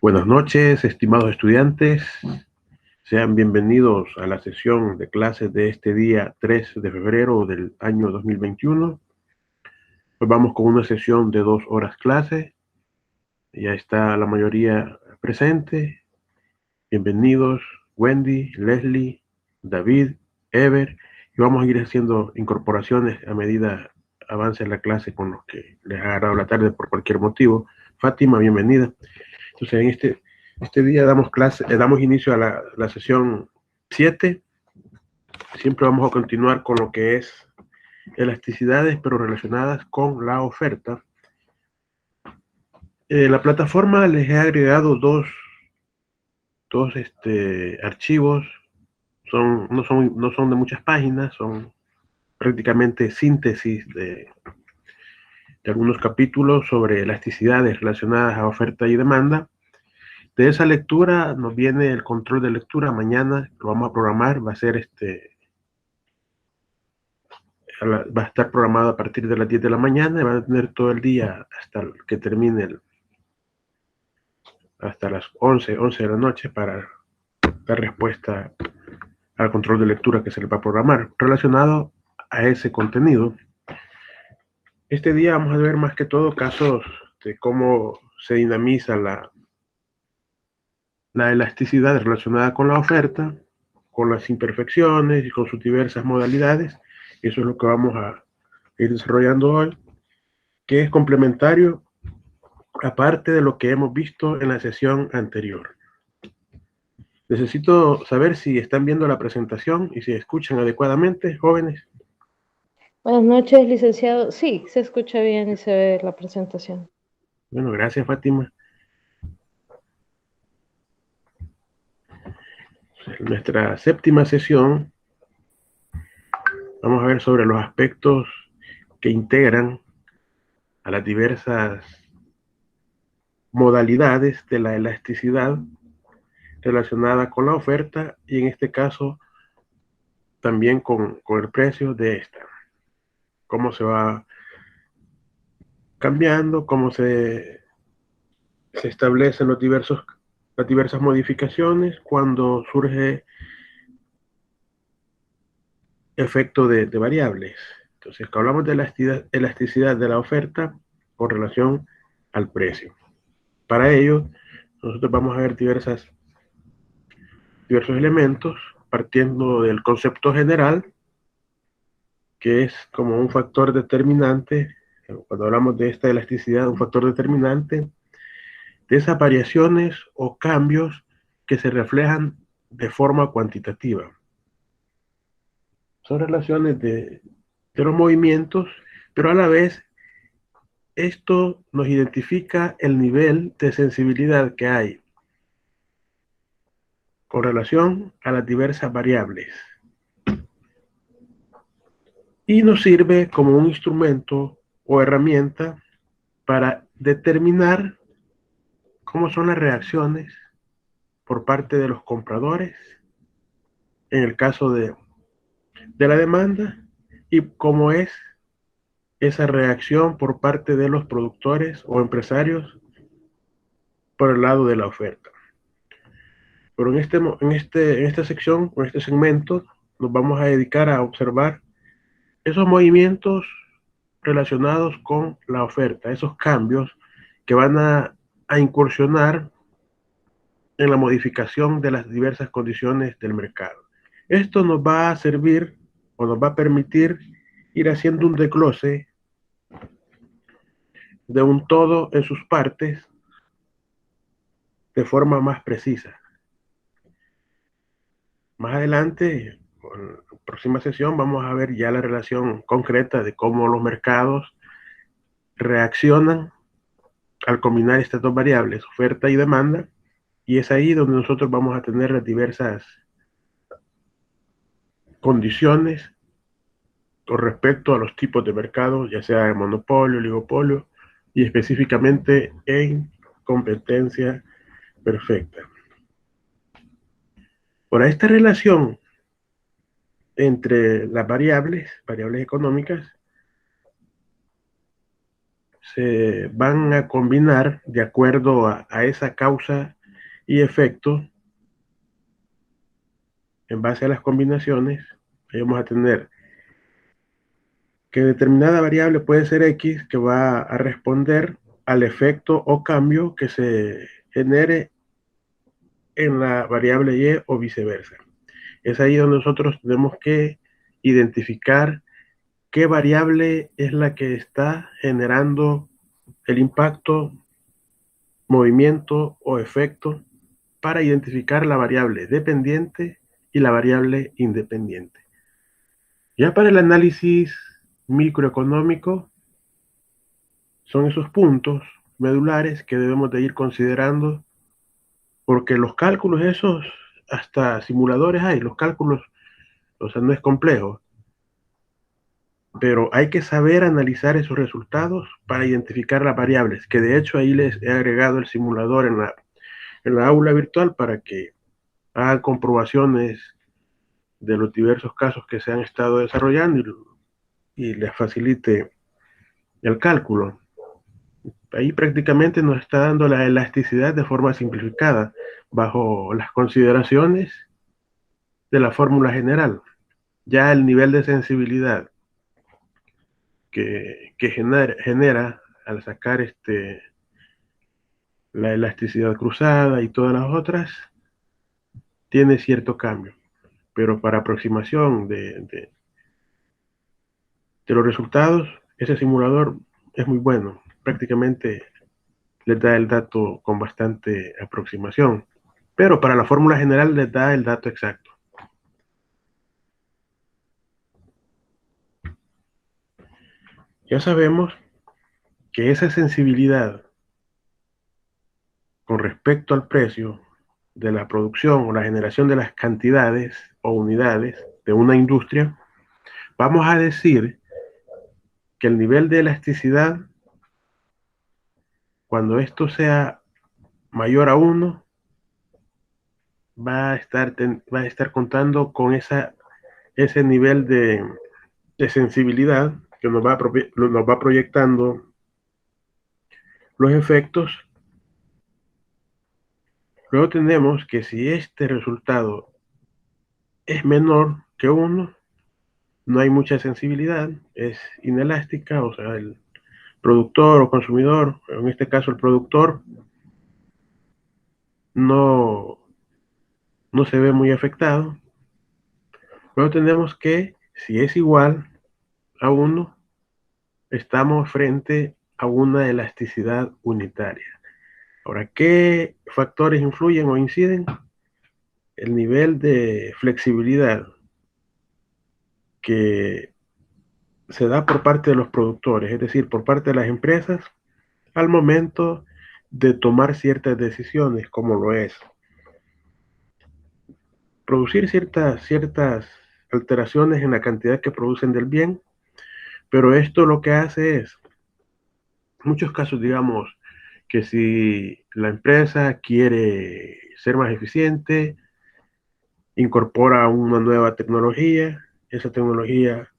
Buenas noches, estimados estudiantes. Sean bienvenidos a la sesión de clases de este día 3 de febrero del año 2021. Hoy vamos con una sesión de 2 horas clase. Ya está la mayoría presente. Bienvenidos, Wendy, Leslie, David, Ever. Y vamos a ir haciendo incorporaciones a medida avance la clase con los que les ha agarrado la tarde por cualquier motivo. Fátima, bienvenida. Entonces, en este día damos inicio a la sesión 7. Siempre vamos a continuar con lo que es elasticidades, pero relacionadas con la oferta. La plataforma les he agregado dos archivos. No son de muchas páginas, son prácticamente síntesis de algunos capítulos sobre elasticidades relacionadas a oferta y demanda. De esa lectura nos viene el control de lectura. Mañana lo vamos a programar, va a estar programado a partir de las 10 de la mañana y van a tener todo el día hasta que termine hasta las 11 de la noche para dar respuesta al control de lectura que se le va a programar relacionado a ese contenido. Este día vamos a ver más que todo casos de cómo se dinamiza la elasticidad relacionada con la oferta, con las imperfecciones y con sus diversas modalidades. Eso es lo que vamos a ir desarrollando hoy, que es complementario aparte de lo que hemos visto en la sesión anterior. Necesito saber si están viendo la presentación y si escuchan adecuadamente, jóvenes. Buenas noches, licenciado. Sí, se escucha bien y se ve la presentación. Bueno, gracias, Fátima. En nuestra séptima sesión vamos a ver sobre los aspectos que integran a las diversas modalidades de la elasticidad relacionada con la oferta y en este caso también con el precio de esta. Cómo se va cambiando, cómo se establecen las diversas modificaciones cuando surge efecto de variables. Entonces, hablamos de la elasticidad de la oferta con relación al precio. Para ello, nosotros vamos a ver diversos elementos, partiendo del concepto general, que es como un factor determinante. Cuando hablamos de esta elasticidad, un factor determinante de esas variaciones o cambios que se reflejan de forma cuantitativa. Son relaciones de los movimientos, pero a la vez esto nos identifica el nivel de sensibilidad que hay con relación a las diversas variables y nos sirve como un instrumento o herramienta para determinar cómo son las reacciones por parte de los compradores en el caso de la demanda y cómo es esa reacción por parte de los productores o empresarios por el lado de la oferta. Pero en esta sección, en este segmento, nos vamos a dedicar a observar esos movimientos relacionados con la oferta, esos cambios que van a incursionar en la modificación de las diversas condiciones del mercado. Esto nos va a servir o nos va a permitir ir haciendo un desglose de un todo en sus partes de forma más precisa. Más adelante, en la próxima sesión, vamos a ver ya la relación concreta de cómo los mercados reaccionan al combinar estas dos variables, oferta y demanda, y es ahí donde nosotros vamos a tener las diversas condiciones con respecto a los tipos de mercados, ya sea de monopolio, oligopolio, y específicamente en competencia perfecta. Por esta relación entre las variables económicas, se van a combinar de acuerdo a esa causa y efecto, en base a las combinaciones, vamos a tener que determinada variable puede ser X, que va a responder al efecto o cambio que se genere en la variable Y o viceversa. Es ahí donde nosotros tenemos que identificar qué variable es la que está generando el impacto, movimiento o efecto para identificar la variable dependiente y la variable independiente. Ya para el análisis microeconómico, son esos puntos medulares que debemos de ir considerando, porque los cálculos esos, hasta simuladores hay, los cálculos, o sea, no es complejo, pero hay que saber analizar esos resultados para identificar las variables, que de hecho ahí les he agregado el simulador en la aula virtual para que hagan comprobaciones de los diversos casos que se han estado desarrollando y les facilite el cálculo. Ahí prácticamente nos está dando la elasticidad de forma simplificada bajo las consideraciones de la fórmula general. Ya el nivel de sensibilidad que genera al sacar la elasticidad cruzada y todas las otras tiene cierto cambio, pero para aproximación de los resultados, ese simulador es muy bueno. Prácticamente les da el dato con bastante aproximación, pero para la fórmula general les da el dato exacto. Ya sabemos que esa sensibilidad con respecto al precio de la producción o la generación de las cantidades o unidades de una industria, vamos a decir que el nivel de elasticidad, cuando esto sea mayor a 1, va a estar contando con ese nivel de sensibilidad que nos va proyectando los efectos. Luego tenemos que si este resultado es menor que 1, no hay mucha sensibilidad, es inelástica, o sea, el productor o consumidor, en este caso el productor, no, no se ve muy afectado. Luego tenemos que si es igual a 1, estamos frente a una elasticidad unitaria. Ahora, ¿qué factores influyen o inciden? El nivel de flexibilidad que se da por parte de los productores, es decir, por parte de las empresas, al momento de tomar ciertas decisiones, como lo es producir ciertas alteraciones en la cantidad que producen del bien, pero esto lo que hace es, en muchos casos, digamos, que si la empresa quiere ser más eficiente, incorpora una nueva tecnología, esa tecnología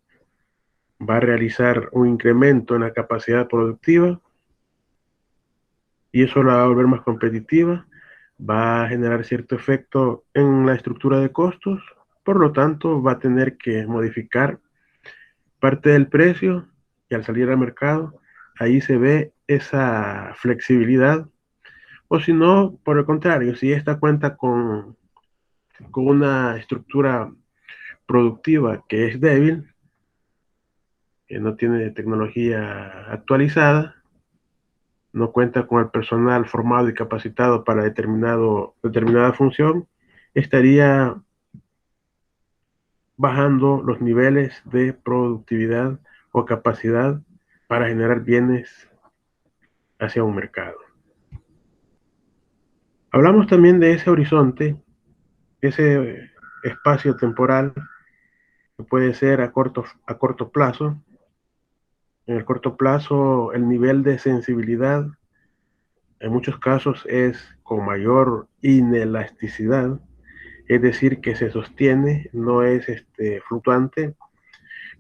va a realizar un incremento en la capacidad productiva y eso la va a volver más competitiva, va a generar cierto efecto en la estructura de costos, por lo tanto va a tener que modificar parte del precio y al salir al mercado, ahí se ve esa flexibilidad. O si no, por el contrario, si esta cuenta con una estructura productiva que es débil, que no tiene tecnología actualizada, no cuenta con el personal formado y capacitado para determinada función, estaría bajando los niveles de productividad o capacidad para generar bienes hacia un mercado. Hablamos también de ese horizonte, ese espacio temporal que puede ser a corto plazo. En el corto plazo, el nivel de sensibilidad en muchos casos es con mayor inelasticidad, es decir, que se sostiene, no es fluctuante,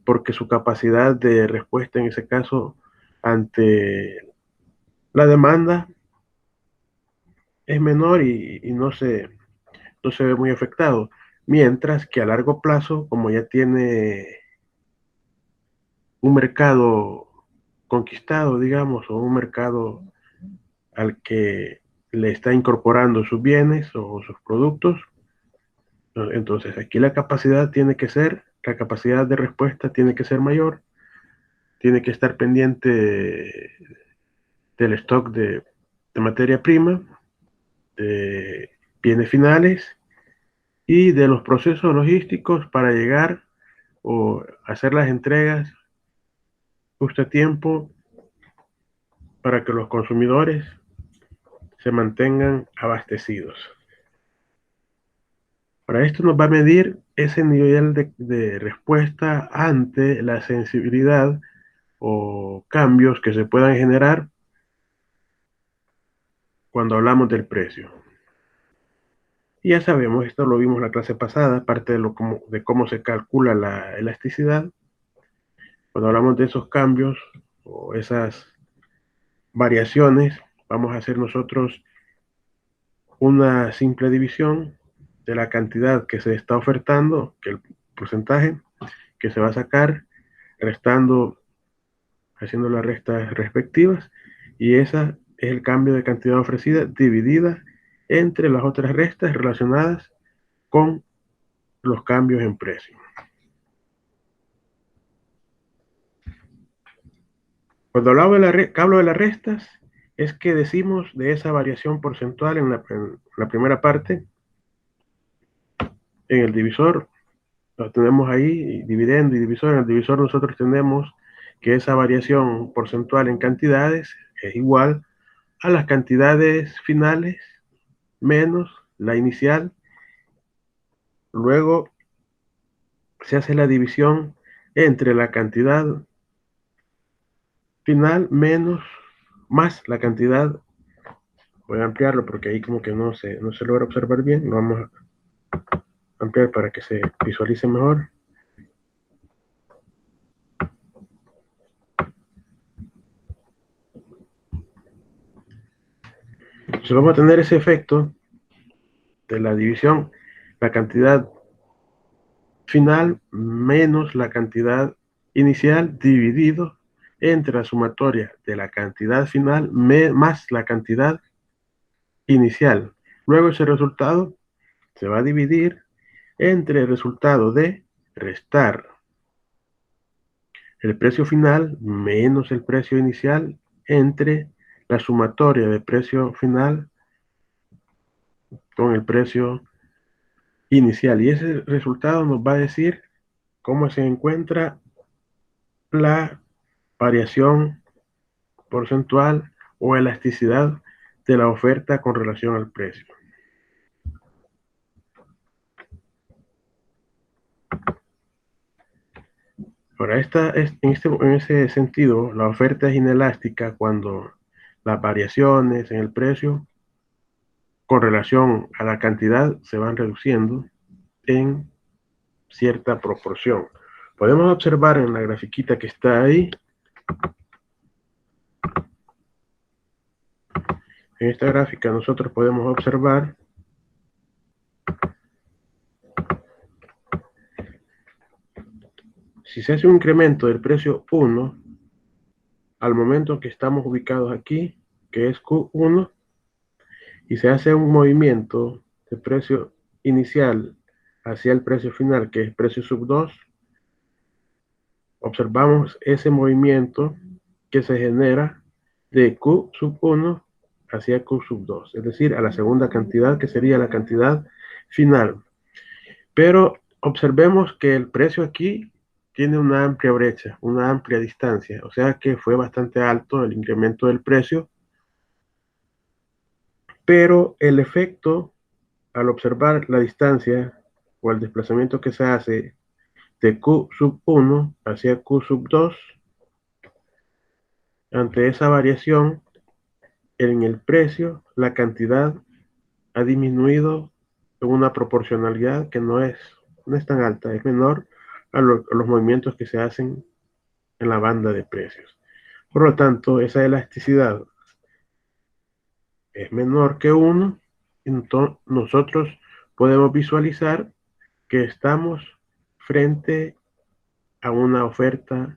porque su capacidad de respuesta en ese caso ante la demanda es menor y no se ve muy afectado. Mientras que a largo plazo, como ya tiene un mercado conquistado, digamos, o un mercado al que le está incorporando sus bienes o sus productos, entonces aquí la capacidad de respuesta tiene que ser mayor, tiene que estar pendiente del stock de materia prima, de bienes finales y de los procesos logísticos para llegar o hacer las entregas justo a tiempo para que los consumidores se mantengan abastecidos. Para esto nos va a medir ese nivel de respuesta ante la sensibilidad o cambios que se puedan generar cuando hablamos del precio. Y ya sabemos, esto lo vimos en la clase pasada, parte de cómo se calcula la elasticidad. Cuando hablamos de esos cambios o esas variaciones, vamos a hacer nosotros una simple división de la cantidad que se está ofertando, que el porcentaje que se va a sacar, restando, haciendo las restas respectivas, y esa es el cambio de cantidad ofrecida dividida entre las otras restas relacionadas con los cambios en precio. Cuando hablo de las restas, es que decimos de esa variación porcentual en la primera parte, en el divisor, lo tenemos ahí, dividendo y divisor. En el divisor nosotros tenemos que esa variación porcentual en cantidades es igual a las cantidades finales menos la inicial. Luego se hace la división entre la cantidad final menos más la cantidad. Voy a ampliarlo porque ahí como que no se logra observar bien. Lo vamos a ampliar para que se visualice mejor. Entonces vamos a tener ese efecto de la división, la cantidad final menos la cantidad inicial dividido entre la sumatoria de la cantidad final más la cantidad inicial. Luego ese resultado se va a dividir entre el resultado de restar el precio final menos el precio inicial entre la sumatoria de precio final con el precio inicial. Y ese resultado nos va a decir cómo se encuentra la variación porcentual o elasticidad de la oferta con relación al precio. Ahora, en ese sentido, la oferta es inelástica cuando las variaciones en el precio con relación a la cantidad se van reduciendo en cierta proporción. Podemos observar en la grafiquita que está ahí, en esta gráfica nosotros podemos observar si se hace un incremento del precio 1 al momento que estamos ubicados aquí, que es Q1, y se hace un movimiento de precio inicial hacia el precio final, que es precio sub 2, observamos ese movimiento que se genera de Q sub 1 hacia Q sub 2, es decir, a la segunda cantidad, que sería la cantidad final. Pero observemos que el precio aquí tiene una amplia brecha, una amplia distancia, o sea que fue bastante alto el incremento del precio, pero el efecto al observar la distancia o el desplazamiento que se hace de Q sub 1 hacia Q sub 2, ante esa variación en el precio, la cantidad ha disminuido en una proporcionalidad que no es tan alta, es menor a los movimientos que se hacen en la banda de precios. Por lo tanto, esa elasticidad es menor que 1, entonces nosotros podemos visualizar que estamos frente a una oferta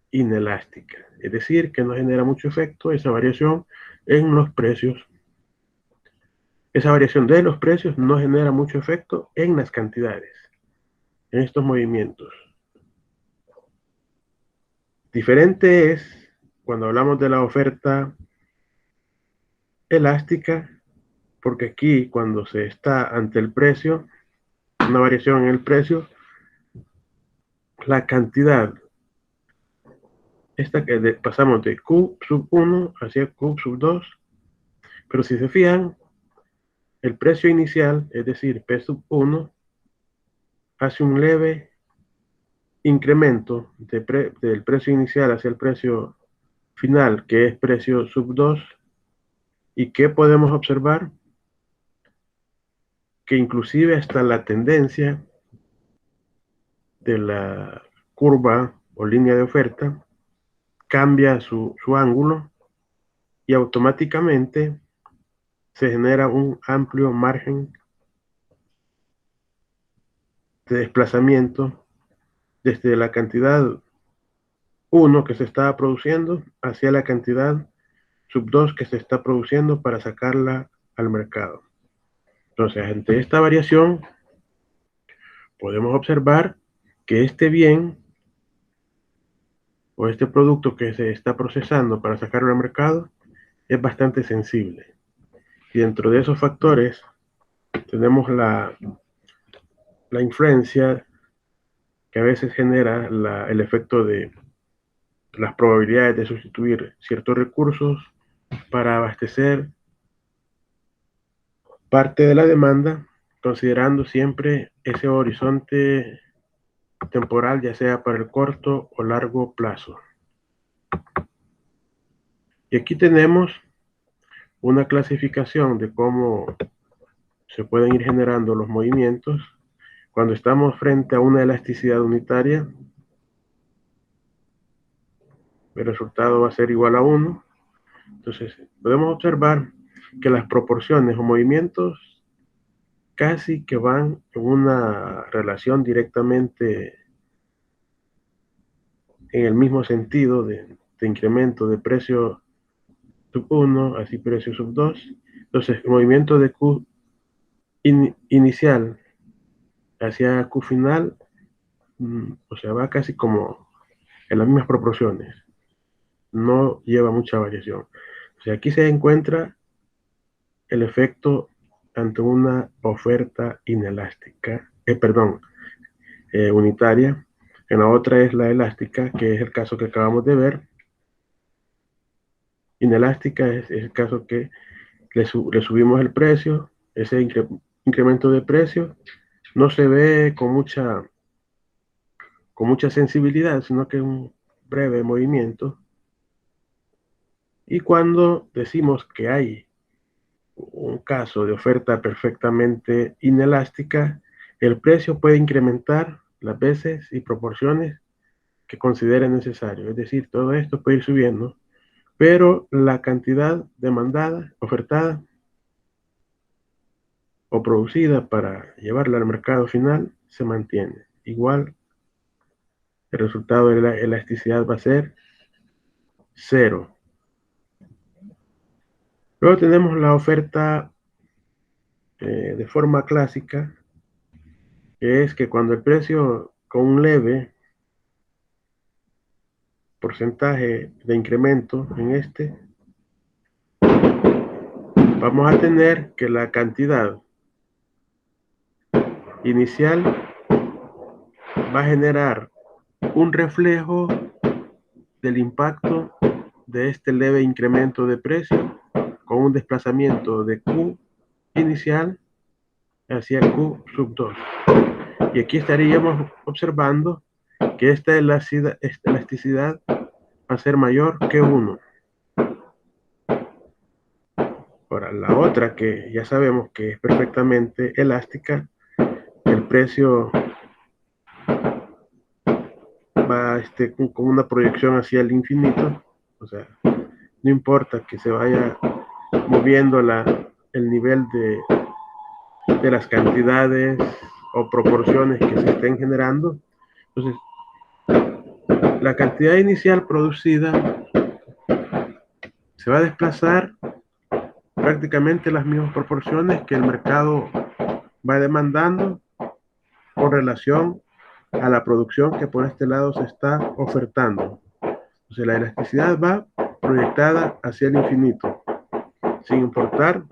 inelástica, es decir, que no genera mucho efecto esa variación en los precios. Esa variación de los precios no genera mucho efecto en las cantidades, en estos movimientos. Diferente es cuando hablamos de la oferta elástica, porque aquí cuando se está ante el precio, una variación en el precio, la cantidad, esta que pasamos de Q sub 1 hacia Q sub 2, pero si se fijan, el precio inicial, es decir, P sub 1, hace un leve incremento del precio inicial hacia el precio final, que es precio sub 2, y que podemos observar que inclusive hasta la tendencia de la curva o línea de oferta cambia su ángulo y automáticamente se genera un amplio margen de desplazamiento desde la cantidad 1 que se estaba produciendo hacia la cantidad sub 2 que se está produciendo para sacarla al mercado. Entonces, ante esta variación, podemos observar que este bien o este producto que se está procesando para sacarlo al mercado es bastante sensible. Y dentro de esos factores tenemos la influencia que a veces genera el efecto de las probabilidades de sustituir ciertos recursos para abastecer parte de la demanda, considerando siempre ese horizonte temporal, ya sea para el corto o largo plazo. Y aquí tenemos una clasificación de cómo se pueden ir generando los movimientos cuando estamos frente a una elasticidad unitaria. El resultado va a ser igual a 1. Entonces, podemos observar que las proporciones o movimientos casi que van en una relación directamente en el mismo sentido de incremento de precio sub 1, así precio sub 2. Entonces, el movimiento de Q inicial hacia Q final, o sea, va casi como en las mismas proporciones. No lleva mucha variación. O sea, aquí se encuentra el efecto ante una oferta inelástica, unitaria. En la otra es la elástica, que es el caso que acabamos de ver. Inelástica es el caso que le subimos el precio, ese incremento de precio no se ve con mucha sensibilidad, sino que es un breve movimiento. Y cuando decimos que hay un caso de oferta perfectamente inelástica, el precio puede incrementar las veces y proporciones que considere necesario. Es decir, todo esto puede ir subiendo, pero la cantidad demandada, ofertada o producida para llevarla al mercado final se mantiene. Igual, el resultado de la elasticidad va a ser 0. Luego tenemos la oferta de forma clásica, que es que cuando el precio con un leve porcentaje de incremento en este, vamos a tener que la cantidad inicial va a generar un reflejo del impacto de este leve incremento de precio con un desplazamiento de Q inicial hacia Q sub 2. Y aquí estaríamos observando que esta elasticidad va a ser mayor que 1. Ahora, la otra que ya sabemos que es perfectamente elástica, el precio va con una proyección hacia el infinito, o sea, no importa que se vaya moviendo el nivel de las cantidades o proporciones que se estén generando. Entonces, la cantidad inicial producida se va a desplazar prácticamente las mismas proporciones que el mercado va demandando con relación a la producción que por este lado se está ofertando. Entonces la elasticidad va proyectada hacia el infinito, sin importar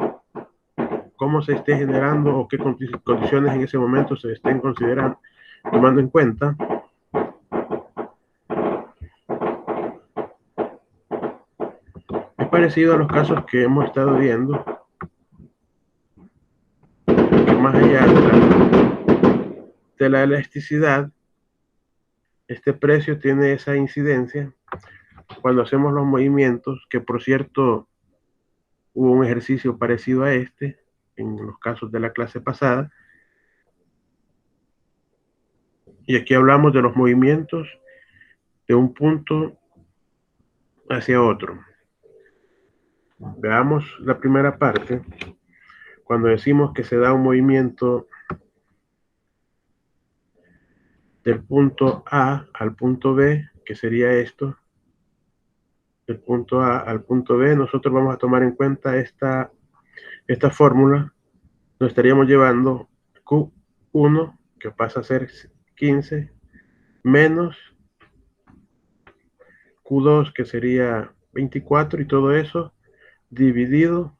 cómo se esté generando o qué condiciones en ese momento se estén considerando, tomando en cuenta. Es parecido a los casos que hemos estado viendo, que más allá de la elasticidad, este precio tiene esa incidencia cuando hacemos los movimientos, que por cierto hubo un ejercicio parecido a este en los casos de la clase pasada, y aquí hablamos de los movimientos de un punto hacia otro. Veamos la primera parte, cuando decimos que se da un movimiento del punto A al punto B, que sería esto, del punto A al punto B, nosotros vamos a tomar en cuenta esta fórmula. Nos estaríamos llevando Q1, que pasa a ser 15, menos Q2, que sería 24, y todo eso dividido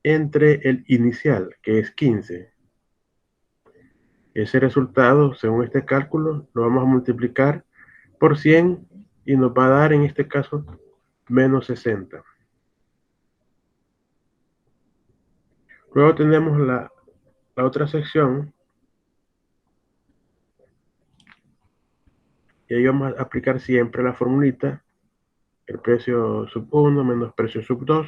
entre el inicial, que es 15. Ese resultado, según este cálculo, lo vamos a multiplicar por 100 y nos va a dar, en este caso, menos 60. Luego tenemos la otra sección, y ahí vamos a aplicar siempre la formulita, el precio sub 1 menos precio sub 2.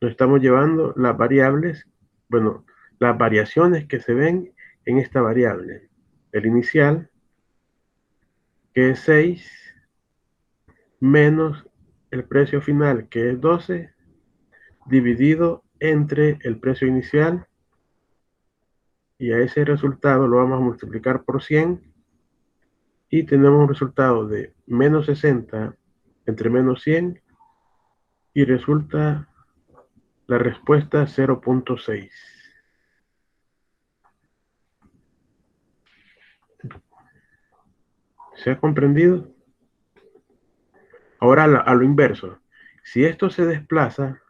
Nos estamos llevando las variables, bueno, las variaciones que se ven en esta variable. El inicial, que es 6, menos el precio final, que es 12, dividido entre el precio inicial, y a ese resultado lo vamos a multiplicar por 100, y tenemos un resultado de menos 60 entre menos 100, y resulta la respuesta 0.6. ¿Se ha comprendido? Ahora a lo inverso. Si esto se desplaza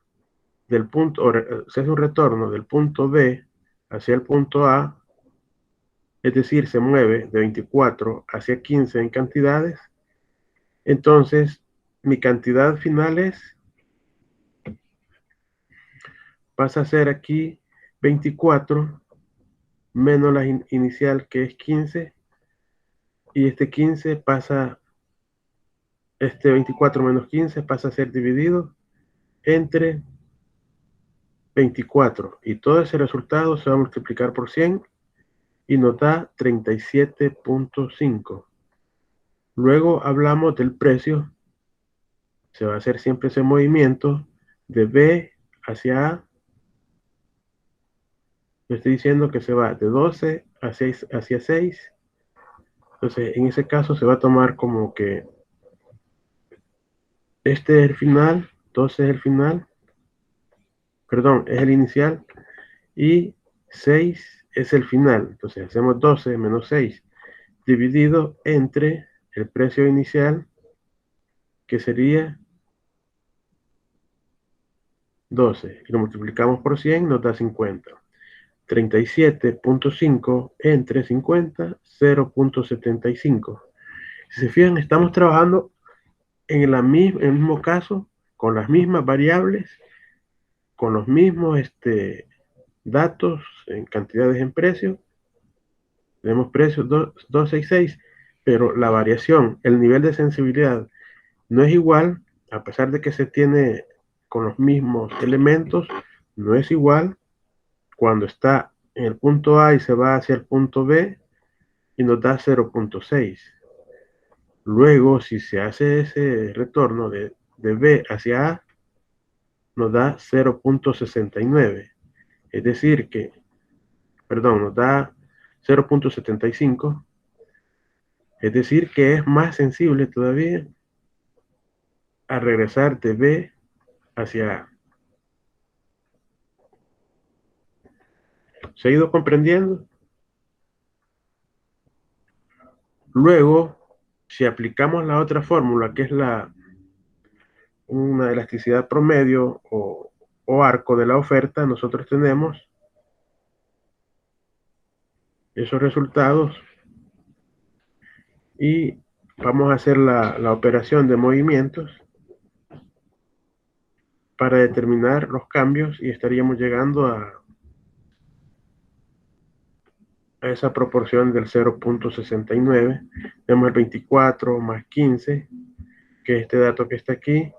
del punto, o se hace un retorno del punto B hacia el punto A, es decir, se mueve de 24 hacia 15 en cantidades, entonces mi cantidad final pasa a ser aquí 24 menos la inicial, que es 15, y este 15 pasa, este 24 menos 15 pasa a ser dividido entre 24, y todo ese resultado se va a multiplicar por 100 y nos da 37.5. Luego hablamos del precio. Se va a hacer siempre ese movimiento de B hacia A. Yo estoy diciendo que se va de 12 hacia 6. Entonces, en ese caso se va a tomar como que este es el final, 12 es el final, perdón, es el inicial, y 6 es el final. Entonces hacemos 12 menos 6 dividido entre el precio inicial, que sería 12, y lo multiplicamos por 100, nos da 50. 37.5 entre 50, 0.75. Si se fijan, estamos trabajando en el mismo caso, con las mismas variables, con los mismos datos en cantidades en precio. Tenemos precios 266, pero la variación, el nivel de sensibilidad no es igual, a pesar de que se tiene con los mismos elementos, no es igual cuando está en el punto A y se va hacia el punto B y nos da 0.6. Luego, si se hace ese retorno de B hacia A, nos da 0.69. Es decir que, perdón, nos da 0.75. Es decir que es más sensible todavía a regresar de B hacia A. ¿Se ha ido comprendiendo? Luego, si aplicamos la otra fórmula, que es una elasticidad promedio o arco de la oferta, nosotros tenemos esos resultados y vamos a hacer la operación de movimientos para determinar los cambios y estaríamos llegando a esa proporción del 0.69. Tenemos el 24 más 15, que es este dato que está aquí.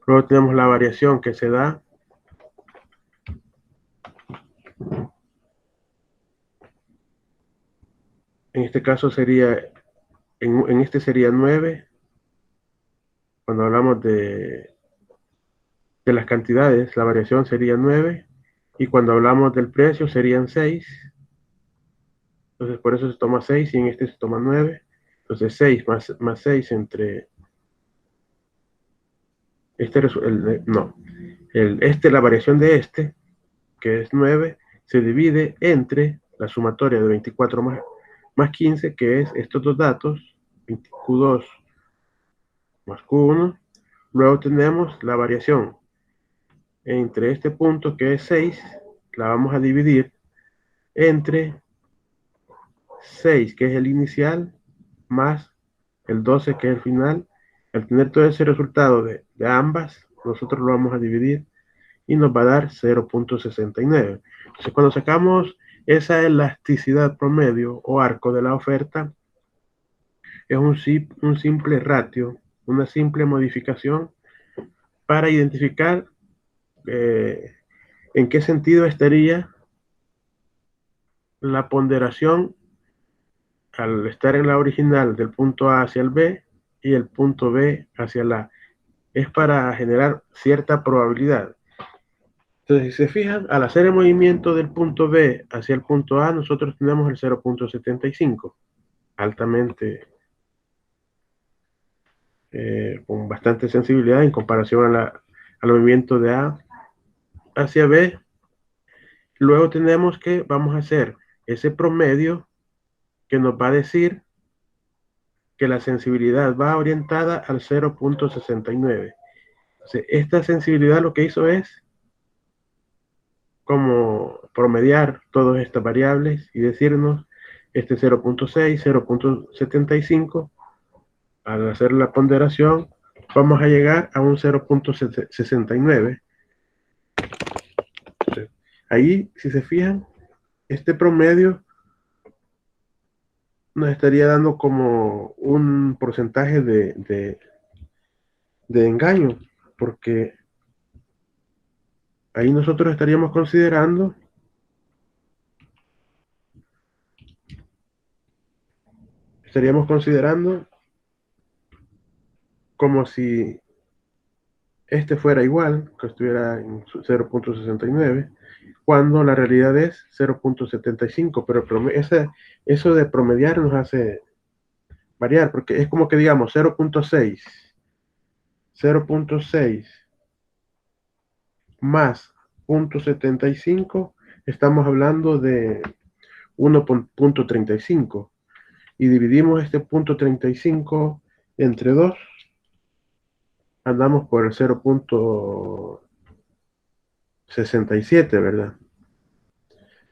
Luego tenemos la variación que se da. En este caso sería, en este sería 9. Cuando hablamos de las cantidades, la variación sería 9. Y cuando hablamos del precio serían 6. Entonces por eso se toma 6 y en este se toma 9. Entonces 6 más 6 entre la variación de que es 9, se divide entre la sumatoria de 24 más 15, que es estos dos datos, Q2 más Q1. Luego tenemos la variación entre este punto, que es 6, la vamos a dividir entre 6, que es el inicial, más el 12, que es el final. Al tener todo ese resultado de ambas, nosotros lo vamos a dividir y nos va a dar 0.69. Entonces, cuando sacamos esa elasticidad promedio o arco de la oferta, es un simple ratio, una simple modificación para identificar en qué sentido estaría la ponderación al estar en la original del punto A hacia el B y el punto B hacia la A. Es para generar cierta probabilidad. Entonces, si se fijan, al hacer el movimiento del punto B hacia el punto A, nosotros tenemos el 0.75, altamente, con bastante sensibilidad en comparación al movimiento de A hacia B. Luego tenemos que vamos a hacer ese promedio que nos va a decir que la sensibilidad va orientada al 0.69. Entonces, esta sensibilidad lo que hizo es como promediar todas estas variables y decirnos este 0.6, 0.75, al hacer la ponderación vamos a llegar a un 0.69. Ahí, si se fijan, este promedio nos estaría dando como un porcentaje de engaño, porque ahí nosotros estaríamos considerando como si este fuera igual, que estuviera en 0.69, cuando la realidad es 0.75, pero eso de promediar nos hace variar, porque es como que digamos 0.6 más 0.75, estamos hablando de 1.35, y dividimos este 0.35 entre 2, andamos por el 0.67, ¿verdad?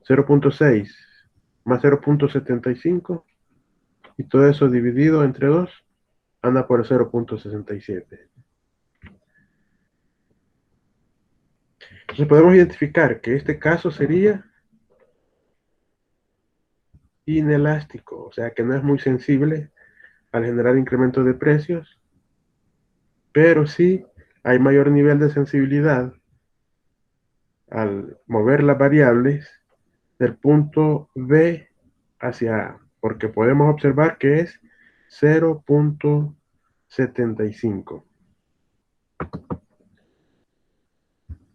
0.6 más 0.75 y todo eso dividido entre 2 anda por el 0.67. Entonces podemos identificar que este caso sería inelástico, o sea que no es muy sensible al generar incrementos de precios, pero sí hay mayor nivel de sensibilidad al mover las variables del punto B hacia A, porque podemos observar que es 0.75.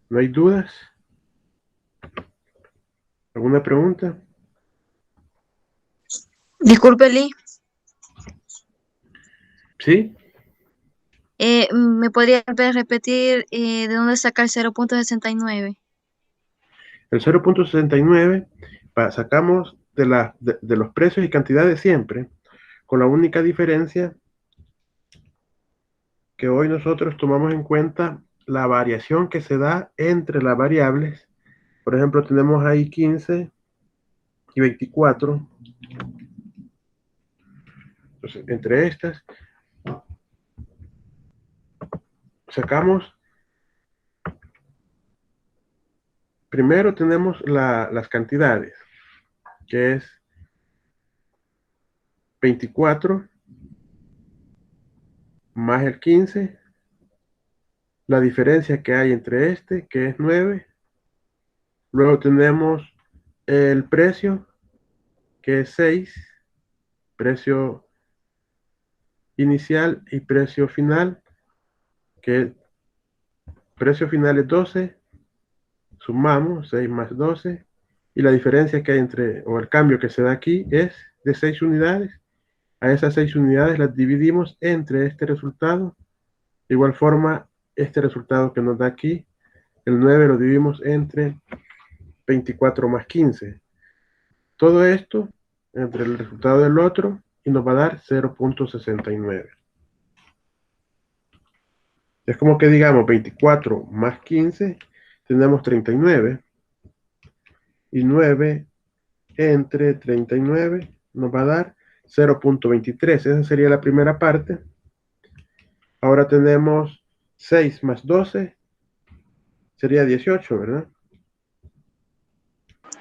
¿No hay dudas? ¿Alguna pregunta? Disculpe, Lee, ¿Sí? ¿me podría repetir de dónde saca el 0.69? El 0.69 sacamos de los precios y cantidades siempre, con la única diferencia que hoy nosotros tomamos en cuenta la variación que se da entre las variables. Por ejemplo, tenemos ahí 15 y 24. Entonces, entre estas, sacamos, primero tenemos las cantidades, que es 24 más el 15, la diferencia que hay entre este, que es 9. Luego tenemos el precio, que es 6, precio inicial y precio final, que precio final es 12, sumamos 6 más 12, y la diferencia que hay entre, o el cambio que se da aquí es de 6 unidades. A esas 6 unidades las dividimos entre este resultado. De igual forma, este resultado que nos da aquí, el 9 lo dividimos entre 24 más 15. Todo esto entre el resultado del otro y nos va a dar 0.69. Es como que digamos 24 más 15, tenemos 39, y 9 entre 39 nos va a dar 0.23. Esa sería la primera parte. Ahora tenemos 6 más 12, sería 18, ¿verdad?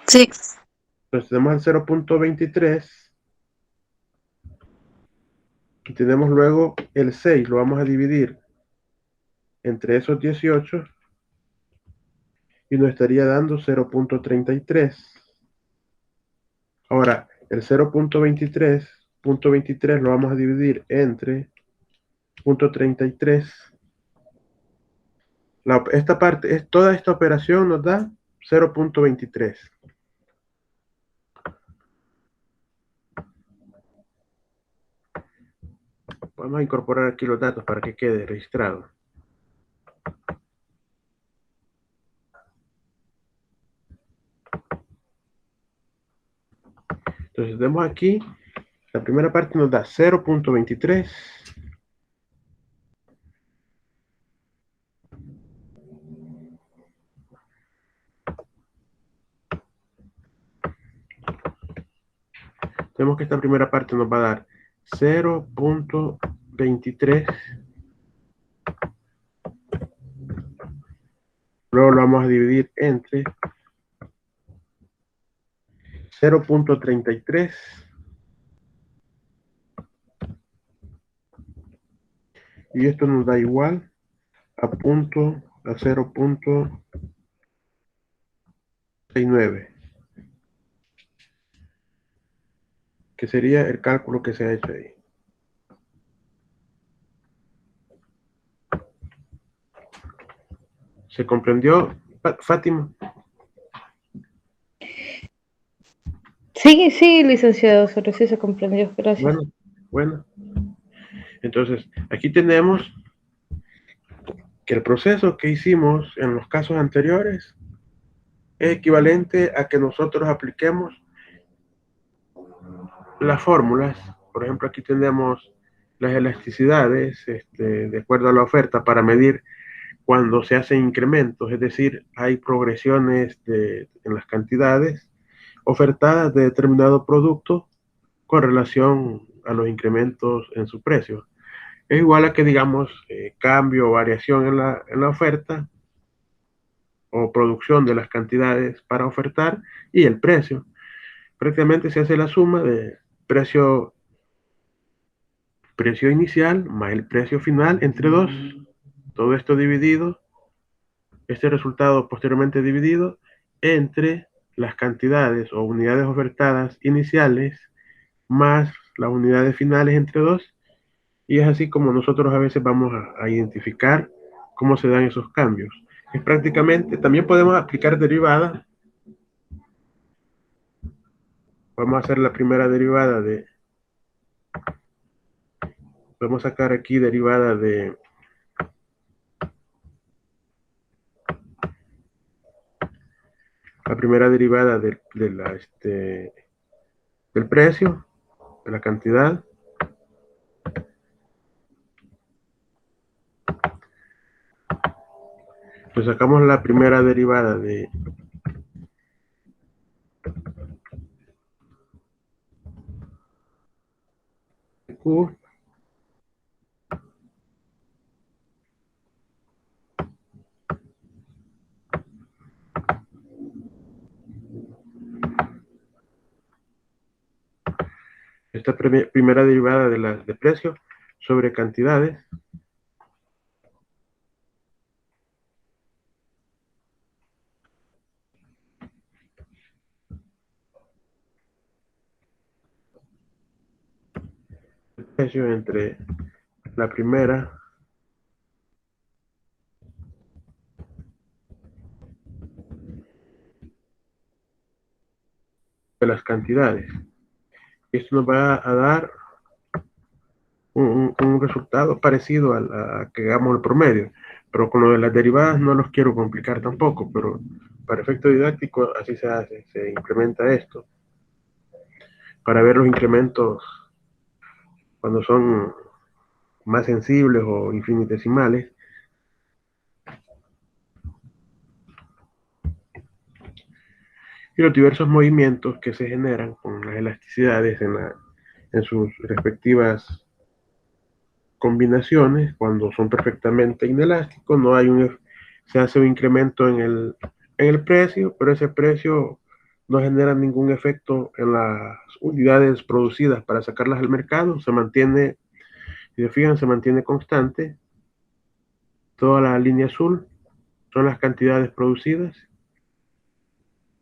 Sí, Entonces tenemos el 0.23 y tenemos luego el 6, lo vamos a dividir entre esos 18 y nos estaría dando 0.33. Ahora, el 0.23 lo vamos a dividir entre 0.33. Esta parte, toda esta operación nos da 0.23. Vamos a incorporar aquí los datos para que quede registrado. Entonces, vemos aquí, la primera parte nos da 0.23. Vemos que esta primera parte nos va a dar 0.23. Luego lo vamos a dividir entre 0.33 y esto nos da igual a 0.69, que sería el cálculo que se ha hecho ahí. ¿Se comprendió, Fátima? Sí, sí, licenciado, sobre sí se comprendió. Gracias. Bueno. Entonces, aquí tenemos que el proceso que hicimos en los casos anteriores es equivalente a que nosotros apliquemos las fórmulas. Por ejemplo, aquí tenemos las elasticidades de acuerdo a la oferta para medir cuando se hacen incrementos, es decir, hay progresiones en las cantidades ofertadas de determinado producto con relación a los incrementos en su precio. Es igual a que digamos cambio o variación en la oferta o producción de las cantidades para ofertar y el precio. Prácticamente se hace la suma de precio inicial más el precio final entre 2. Todo esto dividido, este resultado posteriormente dividido entre las cantidades o unidades ofertadas iniciales más las unidades finales entre 2. Y es así como nosotros a veces vamos a identificar cómo se dan esos cambios. Es prácticamente, también podemos aplicar derivadas. Vamos a hacer la primera derivada vamos a sacar aquí derivada de la primera derivada del precio, de la cantidad. Entonces sacamos la primera derivada de Q. Esta primera derivada de precio sobre cantidades. El precio entre la primera de las cantidades. Esto nos va a dar un resultado parecido a que hagamos el promedio, pero con lo de las derivadas no los quiero complicar tampoco, pero para efecto didáctico así se hace, se implementa esto para ver los incrementos cuando son más sensibles o infinitesimales. Y los diversos movimientos que se generan con las elasticidades en sus respectivas combinaciones, cuando son perfectamente inelásticos, no hay se hace un incremento en el precio, pero ese precio no genera ningún efecto en las unidades producidas para sacarlas al mercado, se mantiene, si se fijan, se mantiene constante. Toda la línea azul son las cantidades producidas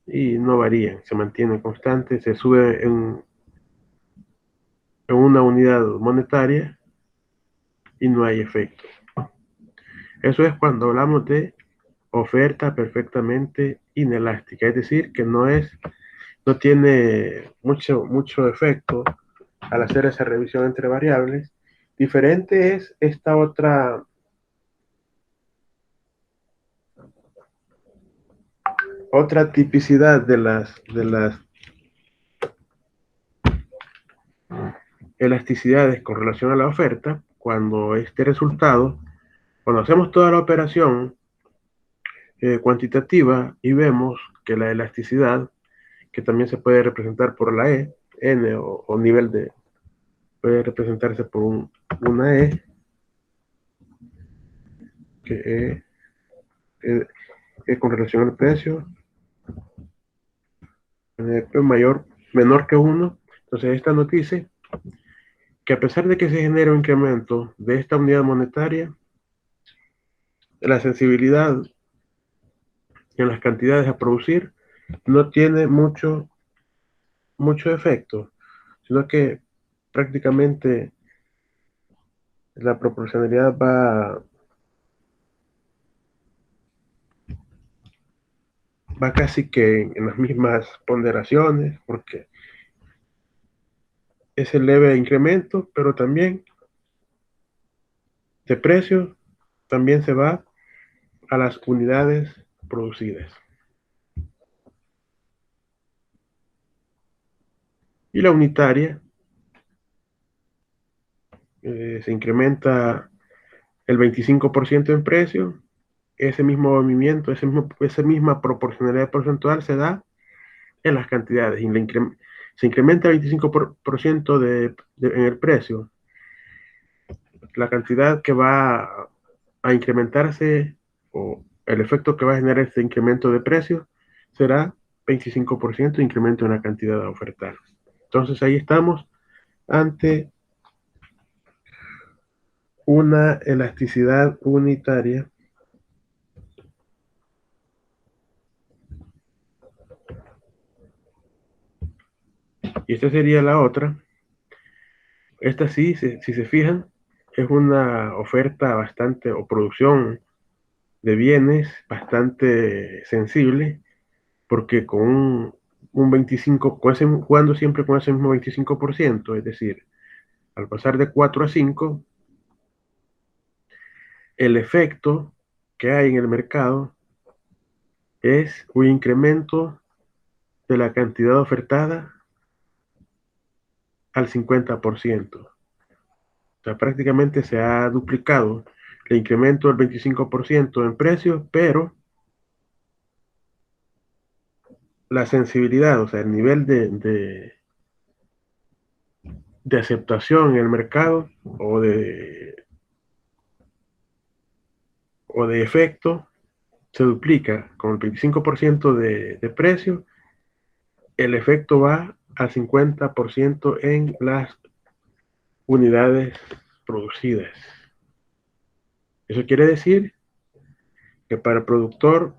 y no varían, se mantiene constante, se sube en una unidad monetaria y no hay efecto. Eso es cuando hablamos de oferta perfectamente inelástica, es decir, que no tiene mucho efecto al hacer esa revisión entre variables. Diferente es esta otra tipicidad de las elasticidades con relación a la oferta, cuando cuando hacemos toda la operación cuantitativa y vemos que la elasticidad, que también se puede representar por la N o nivel puede representarse por una que con relación al precio, menor que 1. Entonces esta nos dice que a pesar de que se genera un incremento de esta unidad monetaria, la sensibilidad en las cantidades a producir no tiene mucho efecto, sino que prácticamente la proporcionalidad va casi que en las mismas ponderaciones, porque ese leve incremento, pero también de precio, también se va a las unidades producidas. Y la unitaria se incrementa el 25% en precio. Ese mismo movimiento, esa misma proporcionalidad porcentual se da en las cantidades. Y se incrementa el 25% en el precio. La cantidad que va a incrementarse o el efecto que va a generar este incremento de precio será 25% de incremento en la cantidad a ofertar. Entonces ahí estamos ante una elasticidad unitaria y esta sería la otra. Esta sí, si se fijan, es una oferta bastante o producción de bienes bastante sensible, porque con un 25, jugando siempre con ese mismo 25%, es decir, al pasar de 4 a 5, el efecto que hay en el mercado es un incremento de la cantidad ofertada al 50%. O sea, prácticamente se ha duplicado el incremento del 25% en precios, pero la sensibilidad, o sea, el nivel de aceptación en el mercado o de efecto se duplica con el 25% de precio, el efecto va al 50% en las unidades producidas. Eso quiere decir que para el productor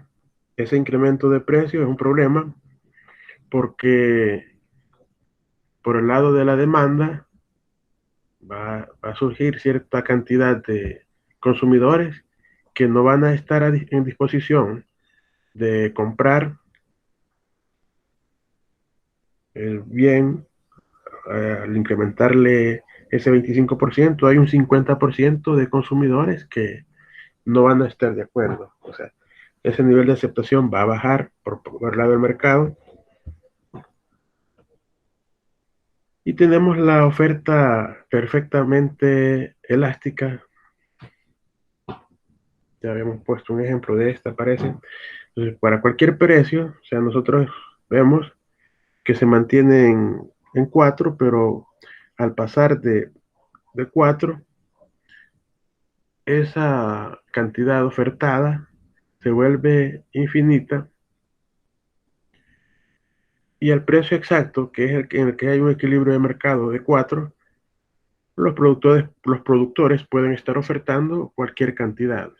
ese incremento de precio es un problema porque por el lado de la demanda va a surgir cierta cantidad de consumidores que no van a estar en disposición de comprar el bien al incrementarle ese 25%, hay un 50% de consumidores que no van a estar de acuerdo. O sea, ese nivel de aceptación va a bajar por el lado del mercado. Y tenemos la oferta perfectamente elástica. Ya habíamos puesto un ejemplo de esta, parece. Entonces, para cualquier precio, o sea, nosotros vemos que se mantiene en 4, pero al pasar de 4, esa cantidad ofertada se vuelve infinita y el precio exacto, que es en el que hay un equilibrio de mercado de 4, los productores pueden estar ofertando cualquier cantidad.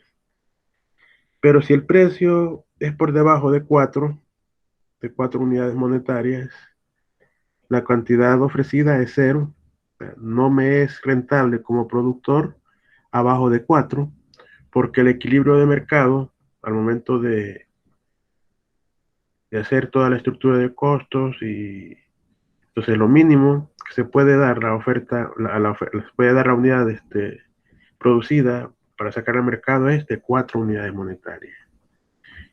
Pero si el precio es por debajo de 4 unidades monetarias, la cantidad ofrecida es cero. No me es rentable como productor abajo de 4, porque el equilibrio de mercado al momento de hacer toda la estructura de costos y entonces lo mínimo que se puede dar la oferta, se puede dar la unidad producida para sacar al mercado es de 4 unidades monetarias.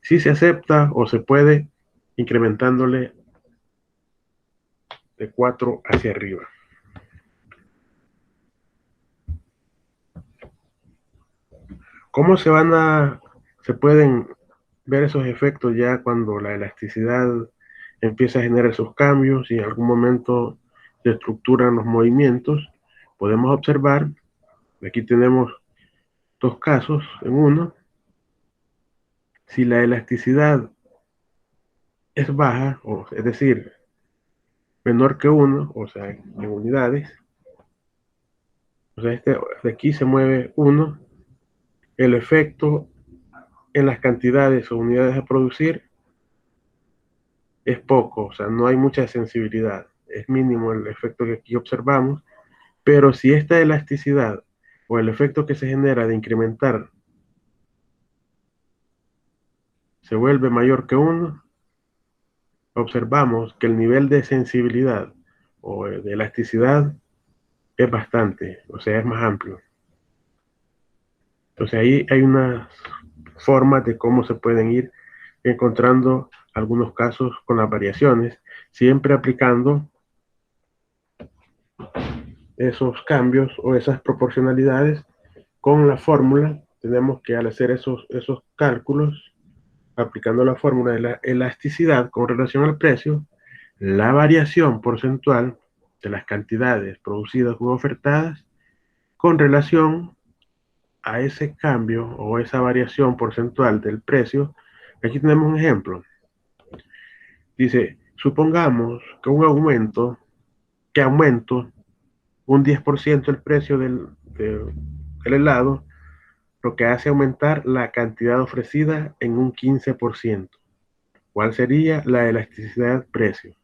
Si se acepta o se puede incrementándole de 4 hacia arriba. ¿Cómo se pueden ver esos efectos ya cuando la elasticidad empieza a generar esos cambios y en algún momento se estructuran los movimientos? Podemos observar, aquí tenemos dos casos en uno. Si la elasticidad es baja, es decir, menor que 1, o sea, en unidades, o sea, de aquí se mueve 1, el efecto en las cantidades o unidades a producir es poco, o sea, no hay mucha sensibilidad, es mínimo el efecto que aquí observamos, pero si esta elasticidad o el efecto que se genera de incrementar se vuelve mayor que 1, observamos que el nivel de sensibilidad o de elasticidad es bastante, o sea, es más amplio. Entonces ahí hay unas formas de cómo se pueden ir encontrando algunos casos con las variaciones, siempre aplicando esos cambios o esas proporcionalidades con la fórmula. Tenemos que al hacer esos cálculos, aplicando la fórmula de la elasticidad con relación al precio, la variación porcentual de las cantidades producidas u ofertadas con relación a ese cambio o esa variación porcentual del precio. Aquí tenemos un ejemplo. Dice, supongamos que aumento un 10% el precio del helado, lo que hace aumentar la cantidad ofrecida en un 15%. ¿Cuál sería la elasticidad precio?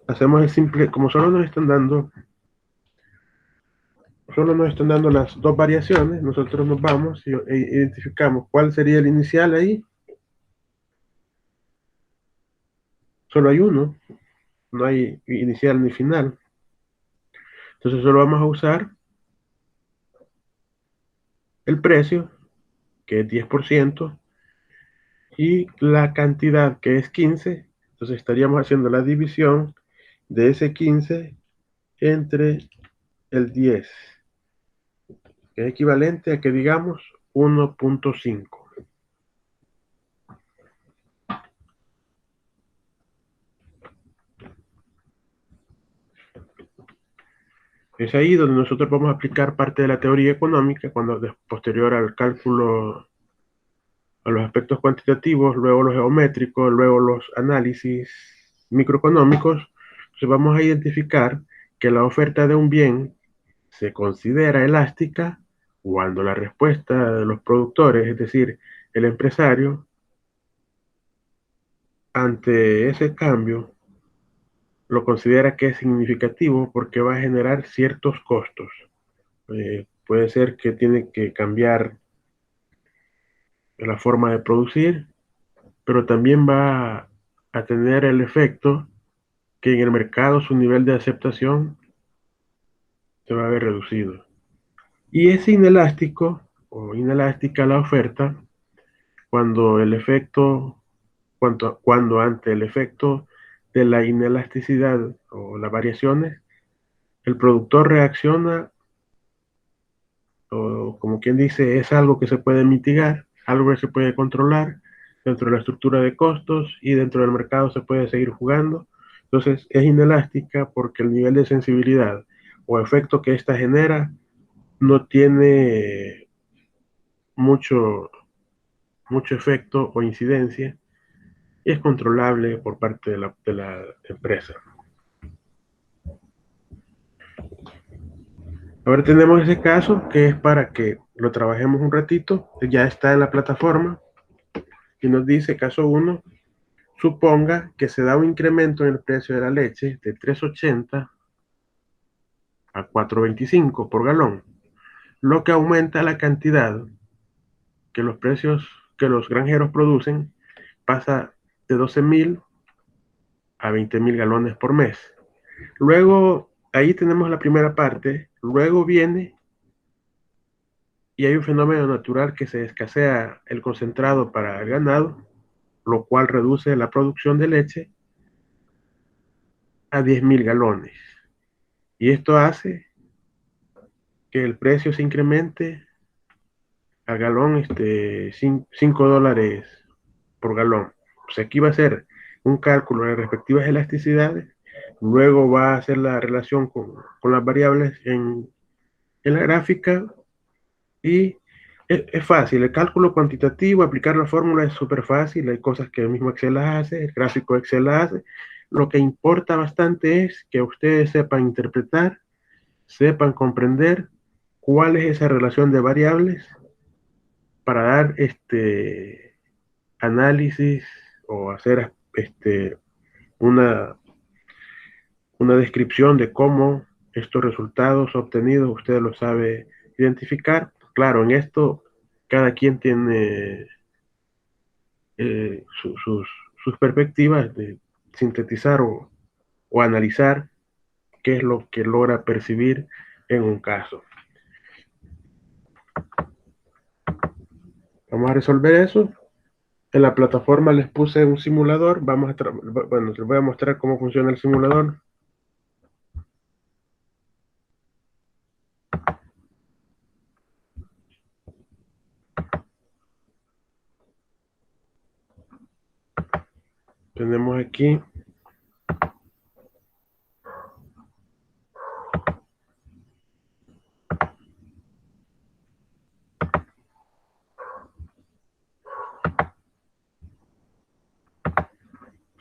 Hacemos el simple, como solo nos están dando solo nos están dando las dos variaciones, nosotros nos vamos e identificamos cuál sería el inicial ahí. Solo hay uno, no hay inicial ni final. Entonces solo vamos a usar el precio, que es 10%, y la cantidad, que es 15. Entonces estaríamos haciendo la división de ese 15 entre el 10, que es equivalente a que digamos 1.5. Es ahí donde nosotros vamos a aplicar parte de la teoría económica, cuando posterior al cálculo, a los aspectos cuantitativos, luego los geométricos, luego los análisis microeconómicos. Entonces vamos a identificar que la oferta de un bien se considera elástica cuando la respuesta de los productores, es decir, el empresario, ante ese cambio, lo considera que es significativo porque va a generar ciertos costos. Puede ser que tiene que cambiar la forma de producir, pero también va a tener el efecto que en el mercado su nivel de aceptación se va a ver reducido. Y es inelástico o inelástica la oferta cuando el efecto, cuando ante el efecto de la inelasticidad o las variaciones, el productor reacciona, o como quien dice, es algo que se puede mitigar, algo que se puede controlar dentro de la estructura de costos y dentro del mercado se puede seguir jugando. Entonces es inelástica porque el nivel de sensibilidad o efecto que ésta genera no tiene mucho, mucho efecto o incidencia y es controlable por parte de la empresa. Ahora tenemos ese caso que es para que lo trabajemos un ratito, ya está en la plataforma y nos dice, caso 1, suponga que se da un incremento en el precio de la leche de 3.80 a 4.25 por galón, lo que aumenta la cantidad que los precios que los granjeros producen pasa de 12.000 a 20.000 galones por mes. Luego, ahí tenemos la primera parte, luego viene y hay un fenómeno natural que se escasea el concentrado para el ganado, lo cual reduce la producción de leche a 10.000 galones. Y esto hace que el precio se incremente al galón 5 dólares por galón. Pues aquí va a ser un cálculo de respectivas elasticidades, luego va a hacer la relación con las variables en la gráfica y es fácil. El cálculo cuantitativo, aplicar la fórmula es súper fácil, hay cosas que el mismo Excel las hace, el gráfico Excel las hace. Lo que importa bastante es que ustedes sepan interpretar, sepan comprender cuál es esa relación de variables para dar análisis o hacer una, una descripción de cómo estos resultados obtenidos usted los sabe identificar. Claro, en esto cada quien tiene sus perspectivas de sintetizar o analizar qué es lo que logra percibir en un caso. Vamos a resolver eso. En la plataforma les puse un simulador. Bueno, les voy a mostrar cómo funciona el simulador. Tenemos aquí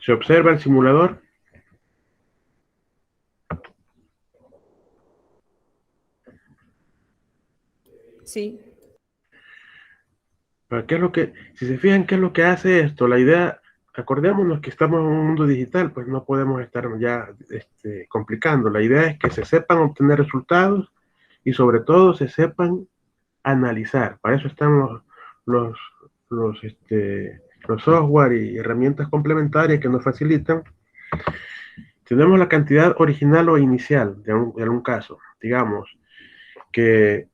se observa el simulador. Sí. ¿Qué es lo que, si se fijan, qué es lo que hace esto? La idea, acordémonos que estamos en un mundo digital, pues no podemos estar ya complicando. La idea es que se sepan obtener resultados y sobre todo se sepan analizar. Para eso están los, los, este, los software y herramientas complementarias que nos facilitan. Tenemos la cantidad original o inicial de algún caso. Que,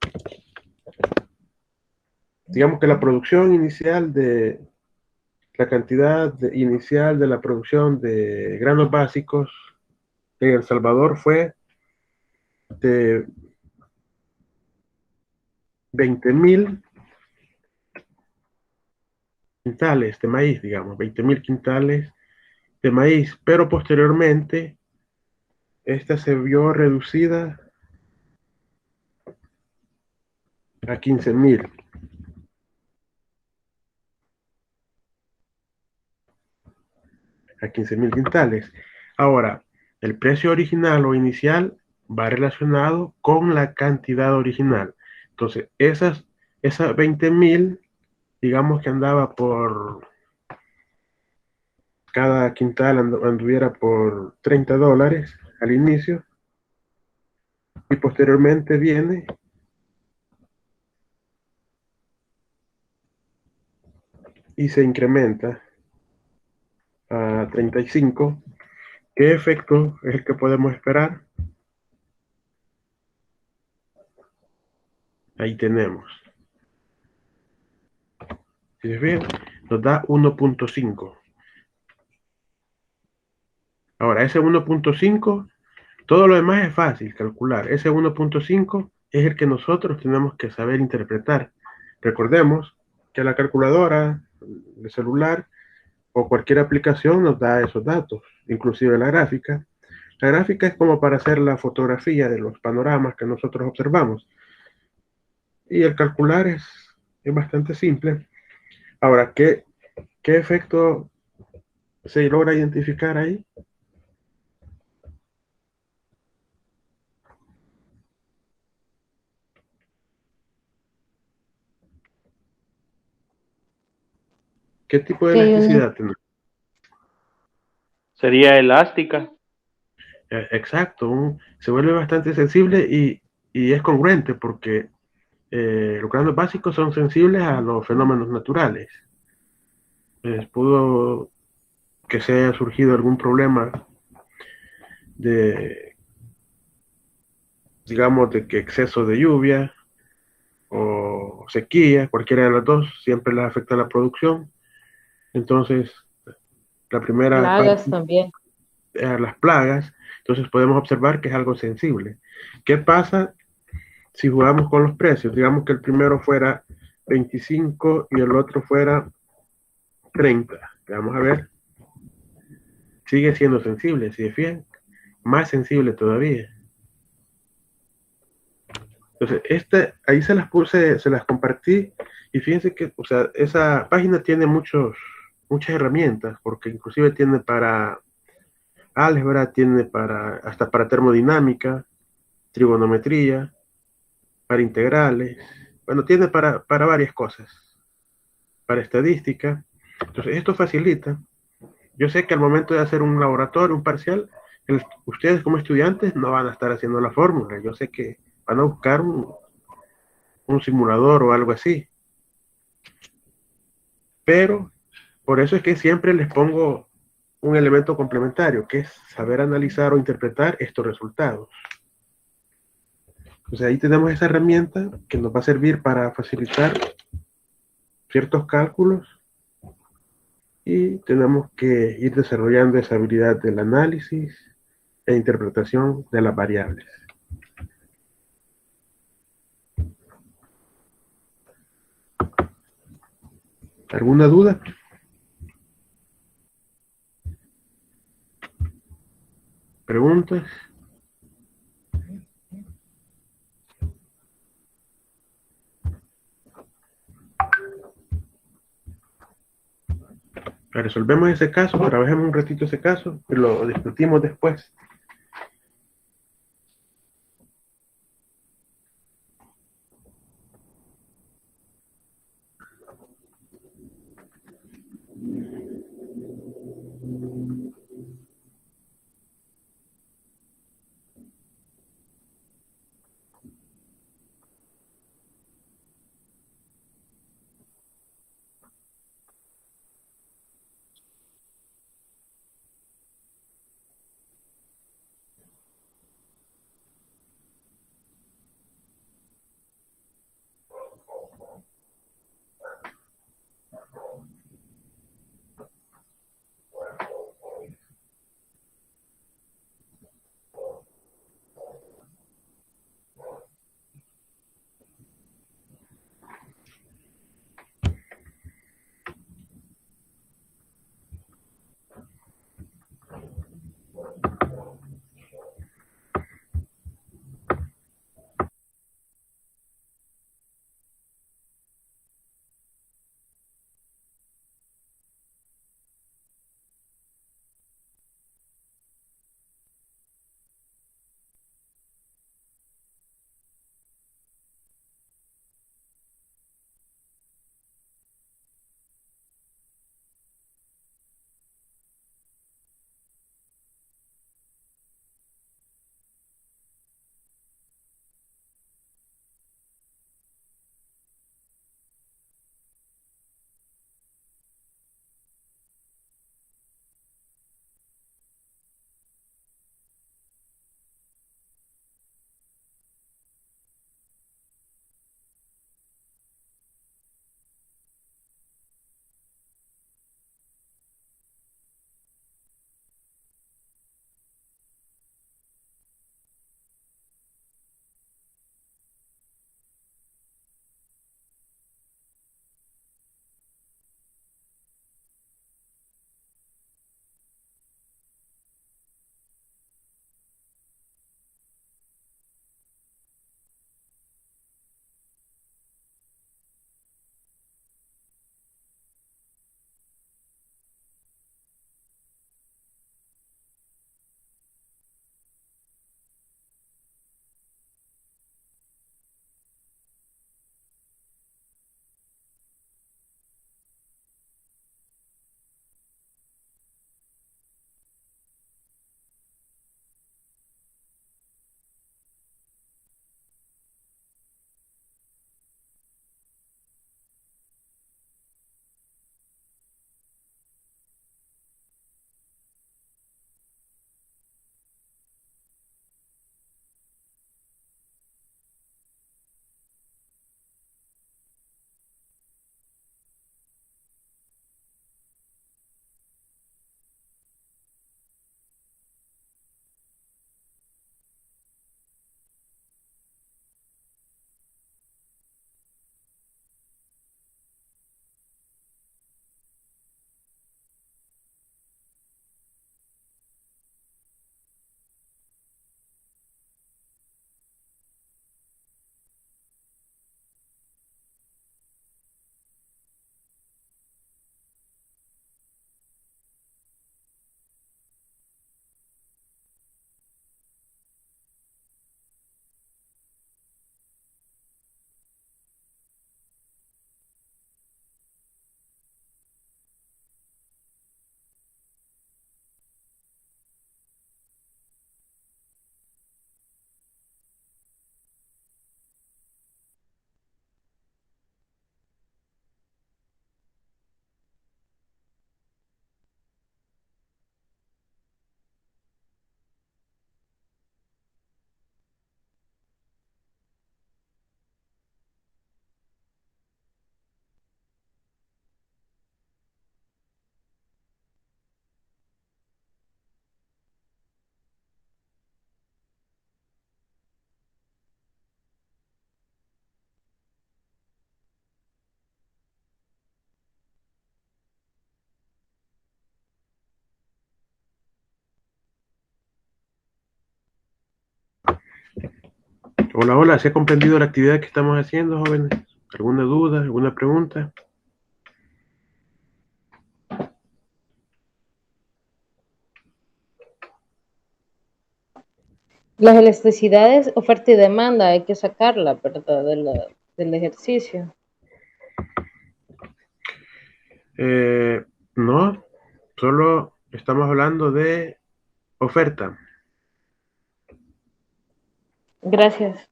digamos que la producción inicial de la cantidad inicial de la producción de granos básicos en El Salvador fue de 20.000 quintales de maíz, digamos, 20.000 quintales de maíz, pero posteriormente esta se vio reducida a 15.000. A 15.000 quintales. Ahora, el precio original o inicial va relacionado con la cantidad original. Entonces, esas 20.000, digamos que andaba por, cada quintal anduviera por $30 al inicio, y posteriormente viene y se incrementa a 35. ¿Qué efecto es el que podemos esperar? Ahí tenemos. Si se fijan, nos da 1.5. Ahora, ese 1.5, todo lo demás es fácil calcular. Ese 1.5 es el que nosotros tenemos que saber interpretar. Recordemos que la calculadora, el celular o cualquier aplicación nos da esos datos, inclusive la gráfica. La gráfica es como para hacer la fotografía de los panoramas que nosotros observamos. Y el calcular es bastante simple. Ahora, ¿qué efecto se logra identificar ahí? ¿Qué tipo de Que hay una, elasticidad tenemos? Sería elástica. Exacto, se vuelve bastante sensible y es congruente porque los granos básicos son sensibles a los fenómenos naturales. Pudo que se haya surgido algún problema de, digamos, de que exceso de lluvia o sequía, cualquiera de las dos, siempre les afecta a la producción. Entonces, la primera parte, plagas también. las plagas, entonces podemos observar que es algo sensible. ¿Qué pasa si jugamos con los precios? Digamos que el primero fuera 25 y el otro fuera 30. Vamos a ver, sigue siendo sensible, si es bien, más sensible todavía. Entonces, ahí se las puse, se las compartí, y fíjense que, o sea, esa página tiene muchas herramientas, porque inclusive tiene para álgebra, tiene hasta para termodinámica, trigonometría, para integrales, bueno, tiene para varias cosas, para estadística. Entonces, esto facilita. Yo sé que al momento de hacer un laboratorio, un parcial, ustedes como estudiantes no van a estar haciendo la fórmula. Yo sé que van a buscar un simulador o algo así. Pero por eso es que siempre les pongo un elemento complementario, que es saber analizar o interpretar estos resultados. Entonces ahí tenemos esa herramienta que nos va a servir para facilitar ciertos cálculos, y tenemos que ir desarrollando esa habilidad del análisis e interpretación de las variables. ¿Alguna duda? ¿Preguntas? Resolvemos ese caso, trabajemos un ratito ese caso y lo discutimos después. Hola, hola, ¿se ha comprendido la actividad que estamos haciendo, jóvenes? ¿Alguna duda, alguna pregunta? Las elasticidades, oferta y demanda, hay que sacarla, ¿verdad? Del ejercicio. No, solo estamos hablando de oferta. Gracias.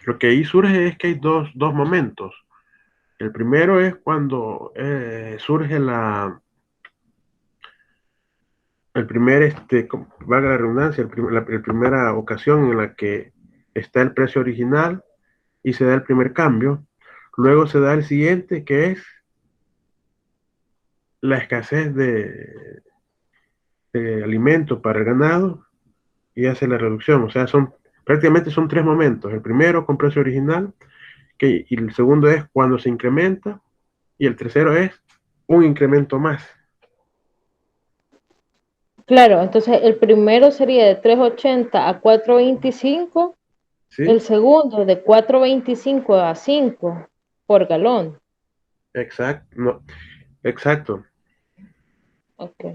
Lo que ahí surge es que hay dos momentos. El primero es cuando surge valga la redundancia, la primera ocasión en la que está el precio original y se da el primer cambio. Luego se da el siguiente, que es la escasez de alimento para el ganado y hace la reducción. O sea, prácticamente son tres momentos. El primero con precio original, y el segundo es cuando se incrementa, y el tercero es un incremento más. Claro, entonces el primero sería de 3.80 a 4.25, el ¿Sí? segundo de 4.25 a 5 por galón. Exacto. No, exacto. Ok.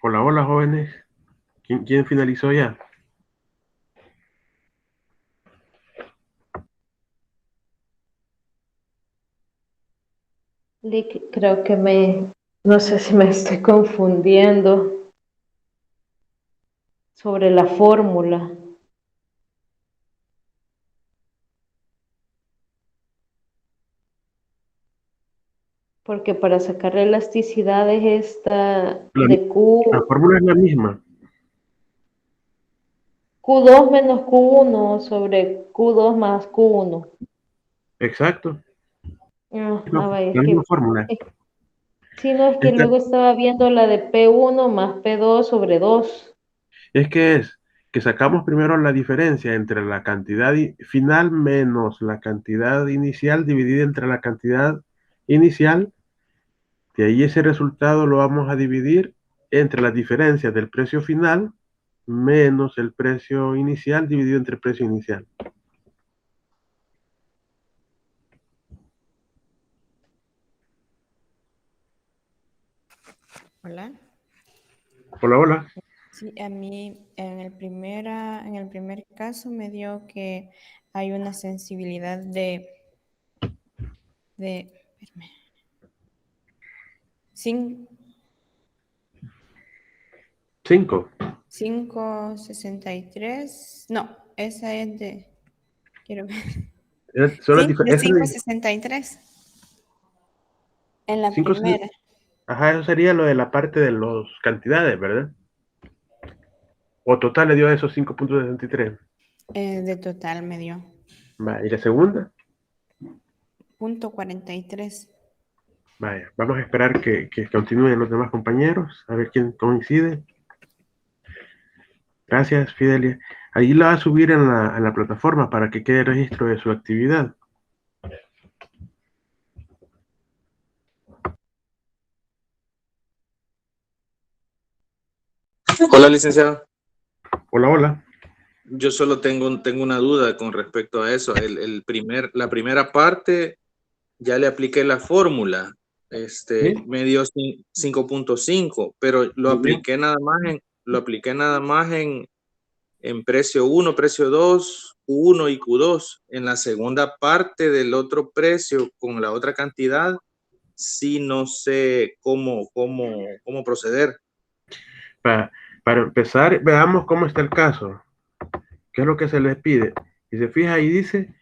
Hola, hola, jóvenes. ¿Quién finalizó ya? Lick, creo que no sé si me estoy confundiendo sobre la fórmula, porque para sacar la elasticidad es esta La, de la fórmula es la misma. Q2 menos Q1 sobre Q2 más Q1. Exacto. Vaya, La misma fórmula. es- sí, no, es que Esta- luego estaba viendo la de P1 más P2 sobre 2. es que es que sacamos primero la diferencia entre la cantidad final menos la cantidad inicial dividida entre la cantidad inicial. De ahí ese resultado lo vamos a dividir entre las diferencias del precio final menos el precio inicial dividido entre el precio inicial. Hola. Hola, hola. Sí, a mí en el primer caso me dio que hay una sensibilidad espérame, 5. 5,63. No, esa es quiero ver. Son las Sí, de diferencias. 5,63 en la 5, primera, ajá, eso sería lo de la parte de las cantidades, ¿verdad? O total le dio esos 5,63. de total me dio Va, y la segunda, punto 43. vaya, vamos a esperar que continúen los demás compañeros, a ver quién coincide. Gracias, Fidelia. Ahí la va a subir en la plataforma para que quede registro de su actividad. Hola, licenciado. Hola, hola. Yo solo tengo una duda con respecto a eso. La primera parte ya le apliqué la fórmula. ¿Sí? Me dio 5,5, pero lo Muy bien. apliqué nada más en precio uno, precio 2, Q1 y Q2. En la segunda parte del otro precio con la otra cantidad, sí no sé cómo proceder. Pa- para empezar, veamos cómo está el caso. ¿Qué es lo que se les pide? Y se fija ahí dice,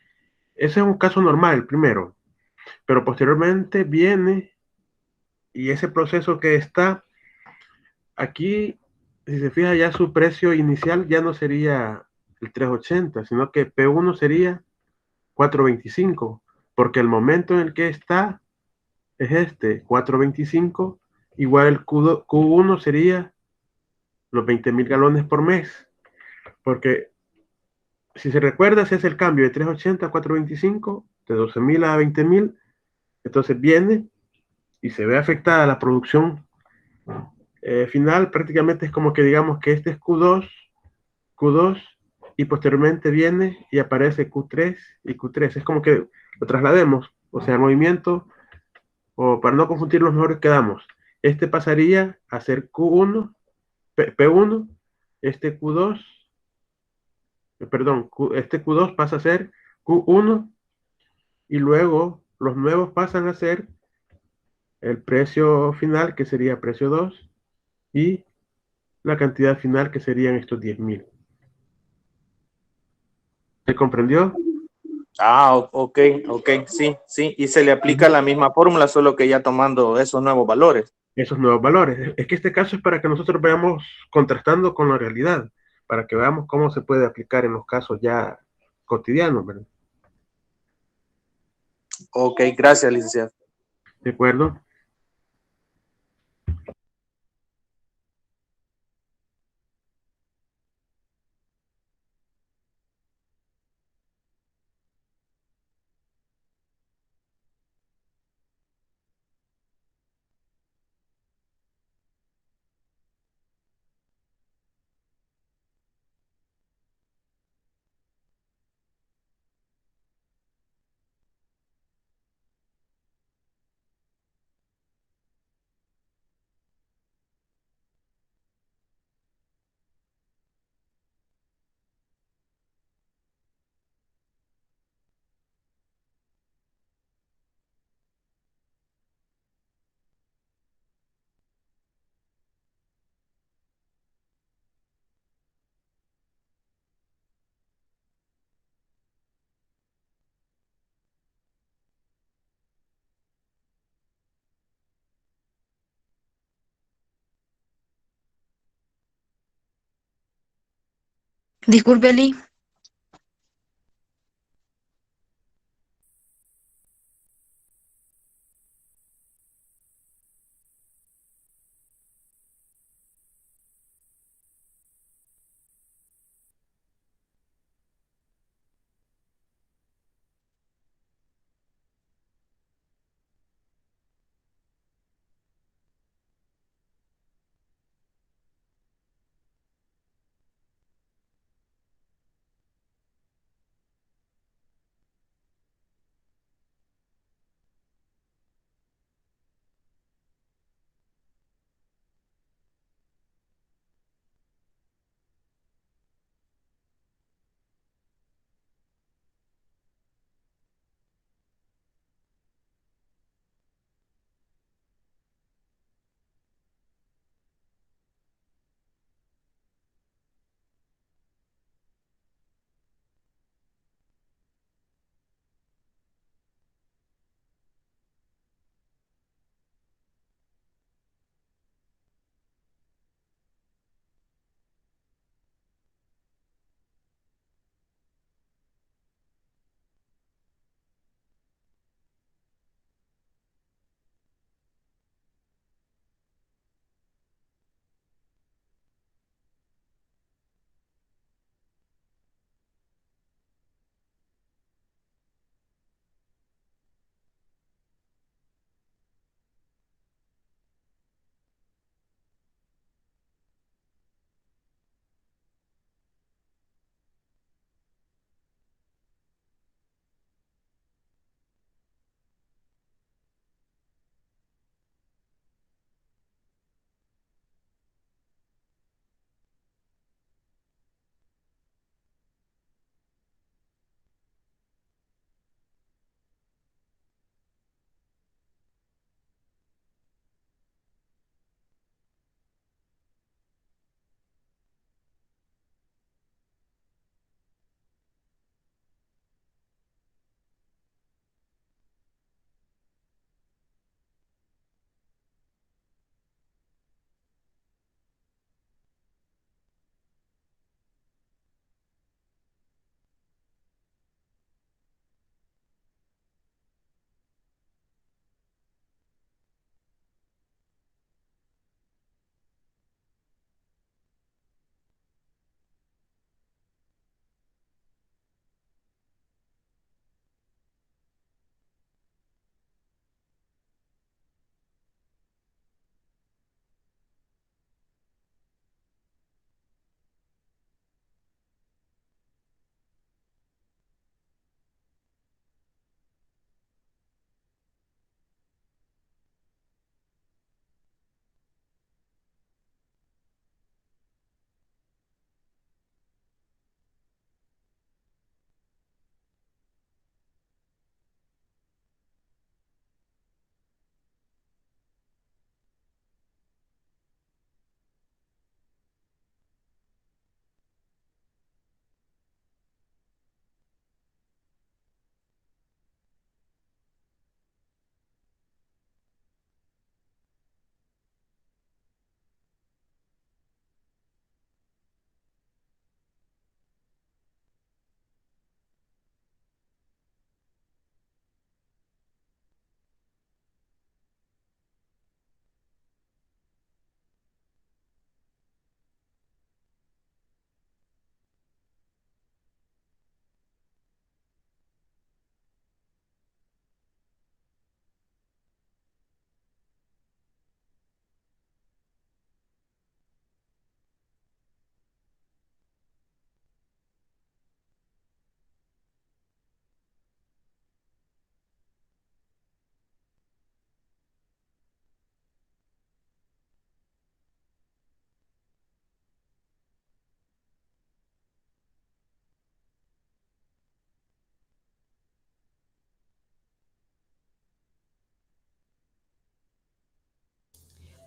ese es un caso normal, el primero, pero posteriormente viene y ese proceso que está aquí, si se fija ya su precio inicial ya no sería el 380, sino que P1 sería 425, porque el momento en el que está es este, 425, igual el Q1 sería los 20,000 galones por mes, porque si se recuerda, ese es el cambio de 380 a 425, de 12,000 a 20,000, entonces viene y se ve afectada la producción final, prácticamente es como que digamos que este es Q2, y posteriormente viene y aparece Q3 y Q3. Es como que lo traslademos, o sea, el movimiento, o para no confundirlos, mejor quedamos. Este pasaría a ser Q1, P1, este Q2, perdón, este Q2 pasa a ser Q1 y luego los nuevos pasan a ser el precio final, que sería precio 2 y la cantidad final, que serían estos 10,000. ¿Se comprendió? Ok, sí. Y se le aplica la misma fórmula, solo que ya tomando esos nuevos valores. Esos nuevos valores. Es que este caso es para que nosotros veamos contrastando con la realidad, para que veamos cómo se puede aplicar en los casos ya cotidianos, ¿verdad? Ok, gracias, licenciado. ¿De acuerdo? Disculpe, Lee.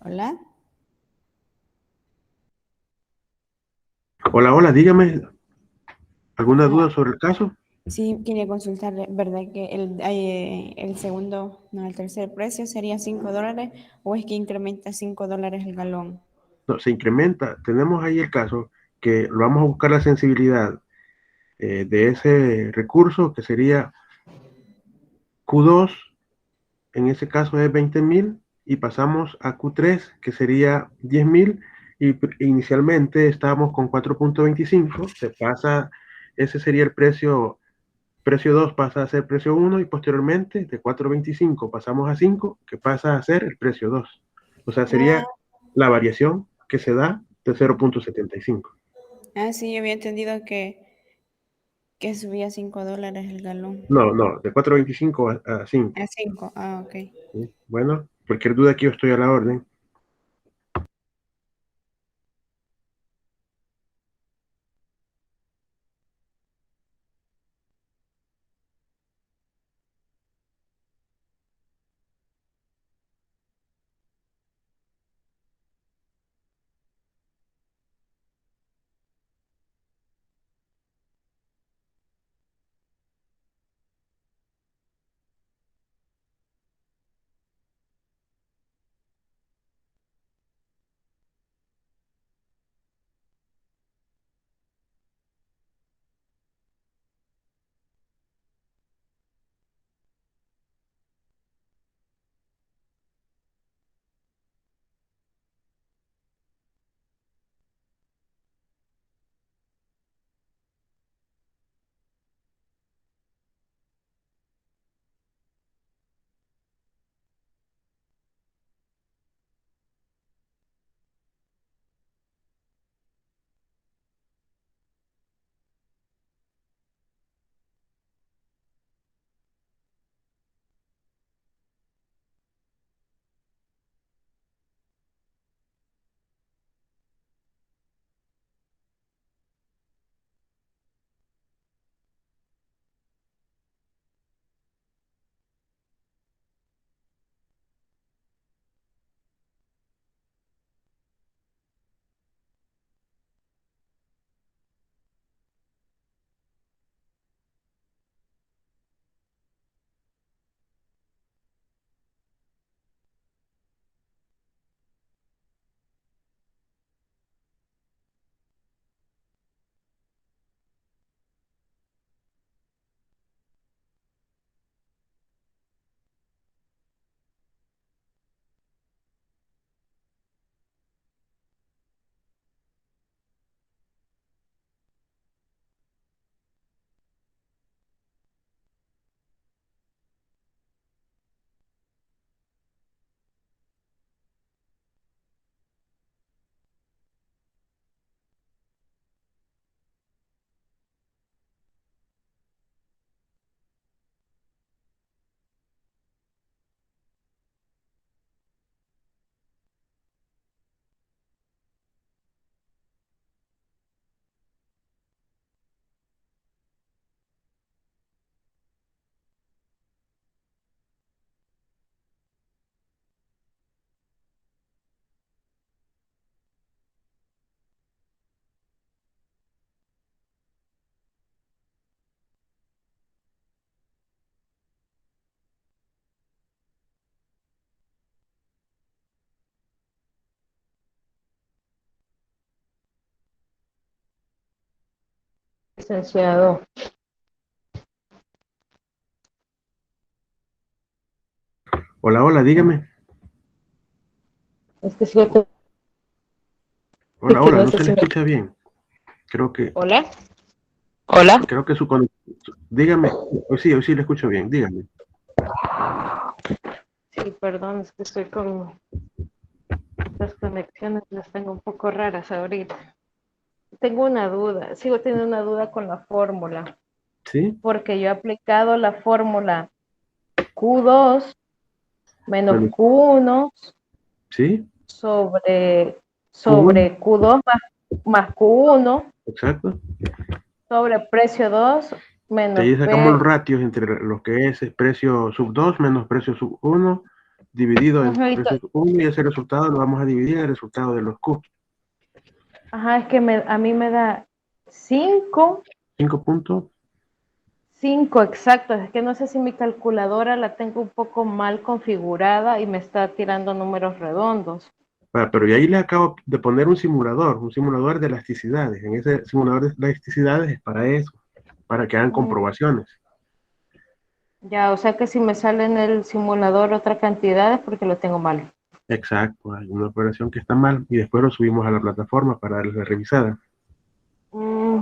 Hola. Hola, hola, dígame, ¿alguna duda Ajá. sobre el caso? Sí, quería consultarle, ¿verdad que el segundo, no, el tercer precio sería $5 o es que incrementa $5 el galón? No, se incrementa. Tenemos ahí el caso que lo vamos a buscar la sensibilidad de ese recurso, que sería Q2, en ese caso es 20.000, y pasamos a Q3, que sería 10.000, y inicialmente estábamos con 4.25, se pasa, ese sería el precio 2 pasa a ser precio 1, y posteriormente de 4.25 pasamos a 5, que pasa a ser el precio 2. O sea, sería la variación que se da de 0.75. Sí, yo había entendido que subía $5 el galón. No, de 4.25 a 5. A 5, ok. ¿Sí? Bueno, cualquier duda aquí yo estoy a la orden. Licenciado, Hola, hola, dígame. es que si yo te Hola, que hola, no no sé se si le me... escucha bien. Creo que, Hola, hola. creo que su dígame, hoy sí le escucho bien, dígame. Sí, perdón, es que estoy con las conexiones, las tengo un poco raras ahorita. Tengo una duda, sigo teniendo una duda con la fórmula, ¿Sí? porque yo he aplicado la fórmula Q2 menos Bueno, Q1 ¿sí? sobre, Q1, sobre Q2 más Q1 exacto. sobre precio 2 De menos ahí sacamos los P. ratios entre lo que es el precio sub 2 menos precio sub 1 dividido entre Ajá, precio sub 1, y ese resultado lo vamos a dividir en el resultado de los Q. ajá, es que a mí me da 5 5 puntos. 5 exacto, es que no sé si mi calculadora la tengo un poco mal configurada y me está tirando números redondos. Pero yo ahí le acabo de poner un simulador de elasticidades. En ese simulador de elasticidades es para eso, para que hagan Mm, comprobaciones. ya, o sea que si me sale en el simulador otra cantidad es porque lo tengo mal. Exacto, hay una operación que está mal y después lo subimos a la plataforma para darle la revisada. Mm,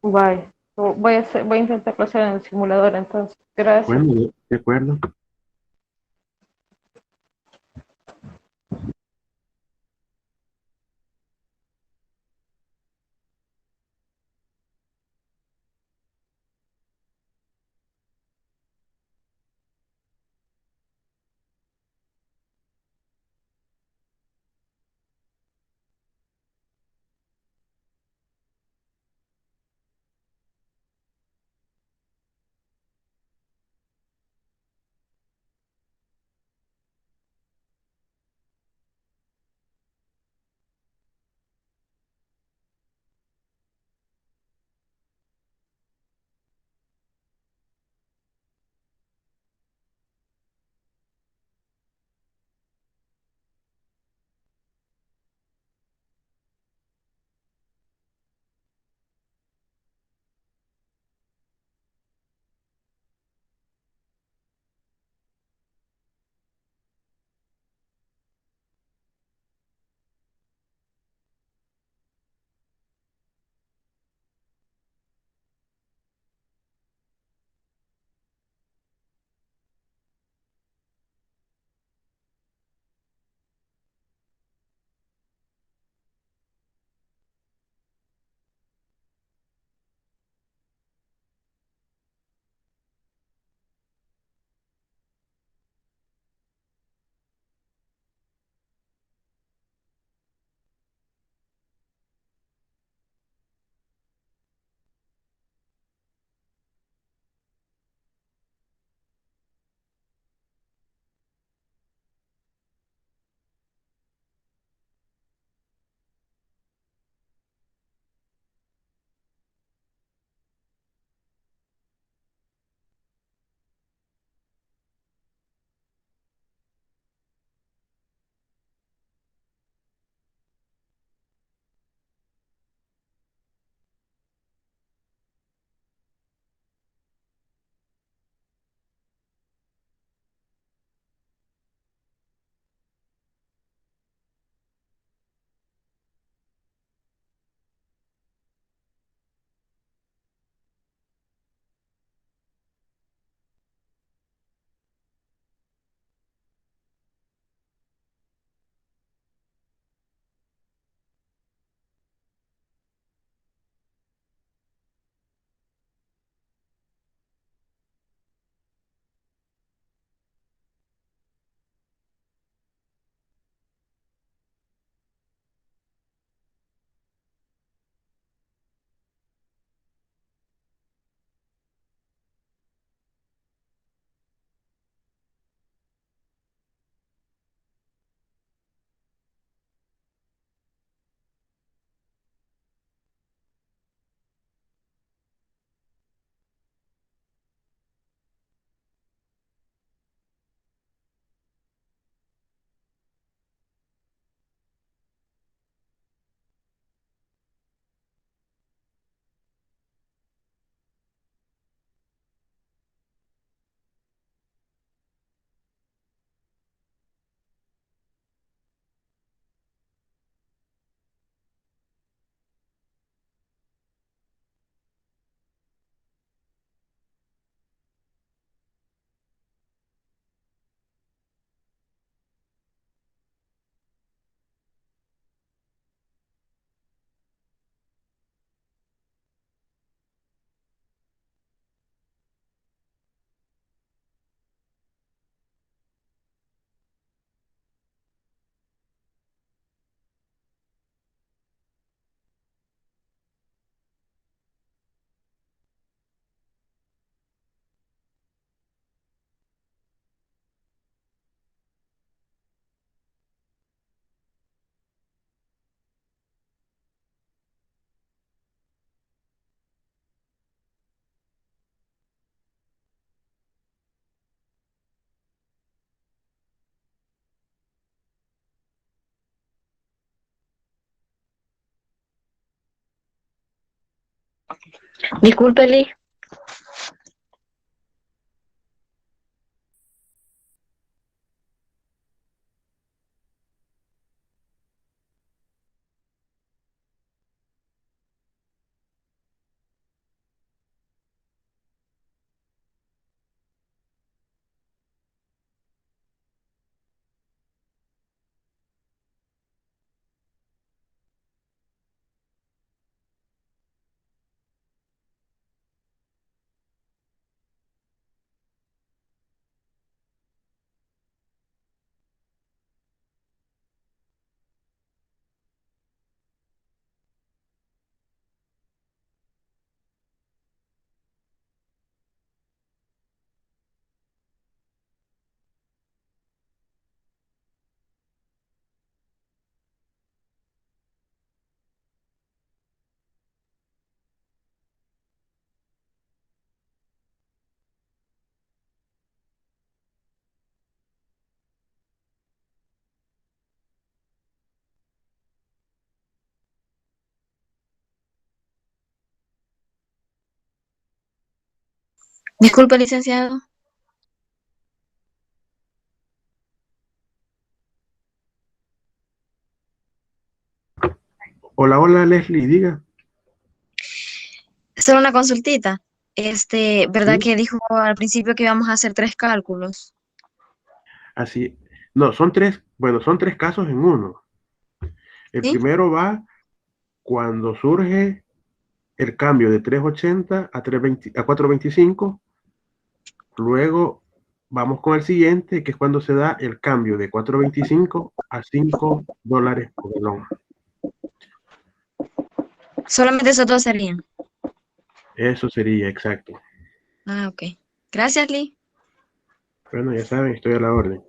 vale. Voy a intentarlo hacer en el simulador entonces. Gracias. Bueno, de acuerdo. Disculpe, Lee. Disculpe, licenciado. Hola, hola Leslie, diga. Solo una consultita. ¿Verdad Sí, que dijo al principio que íbamos a hacer 3 cálculos? así. No, son tres, bueno, son tres casos en uno. El ¿Sí? primero va cuando surge el cambio de 3.80 a 3.20 a 4.25. Luego vamos con el siguiente, que es cuando se da el cambio de 4.25 a $5 por galón. Solamente esos dos serían. Eso sería exacto. Ah, ok. Gracias, Lee. Bueno, ya saben, estoy a la orden.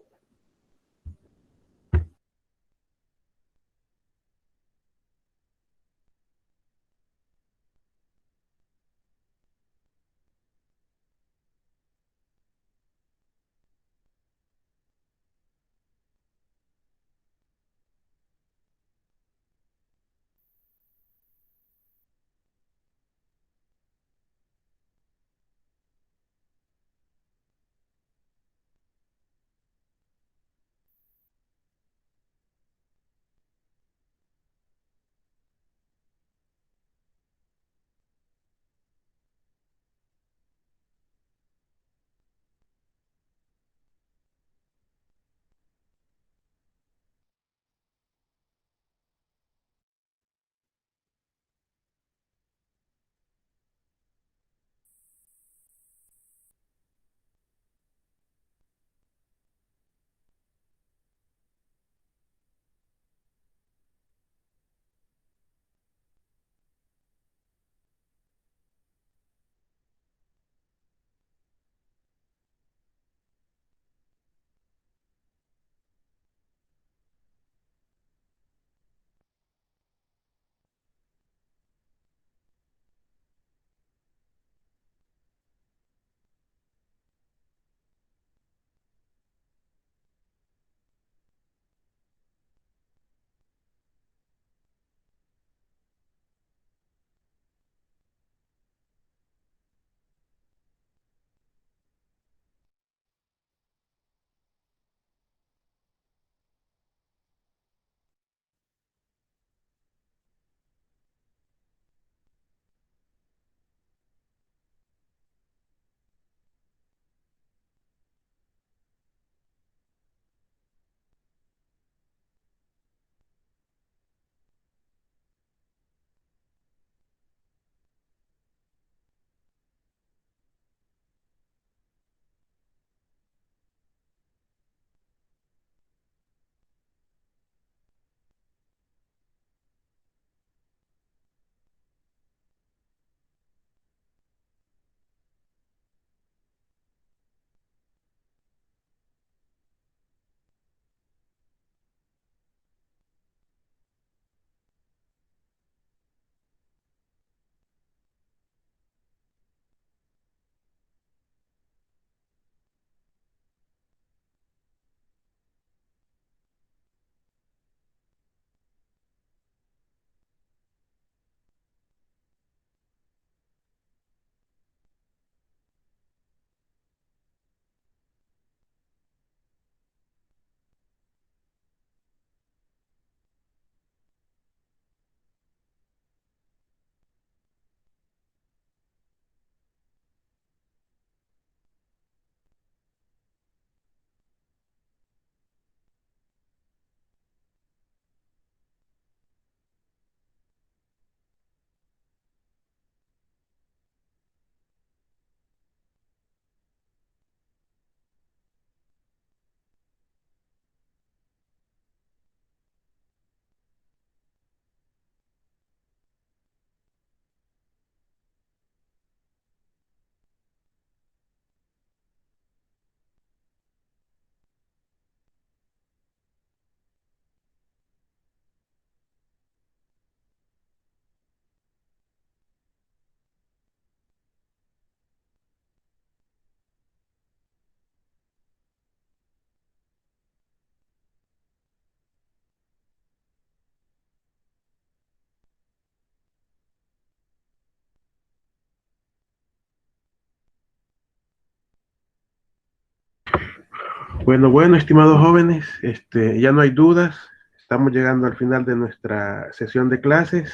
Bueno, estimados jóvenes, ya no hay dudas. Estamos llegando al final de nuestra sesión de clases.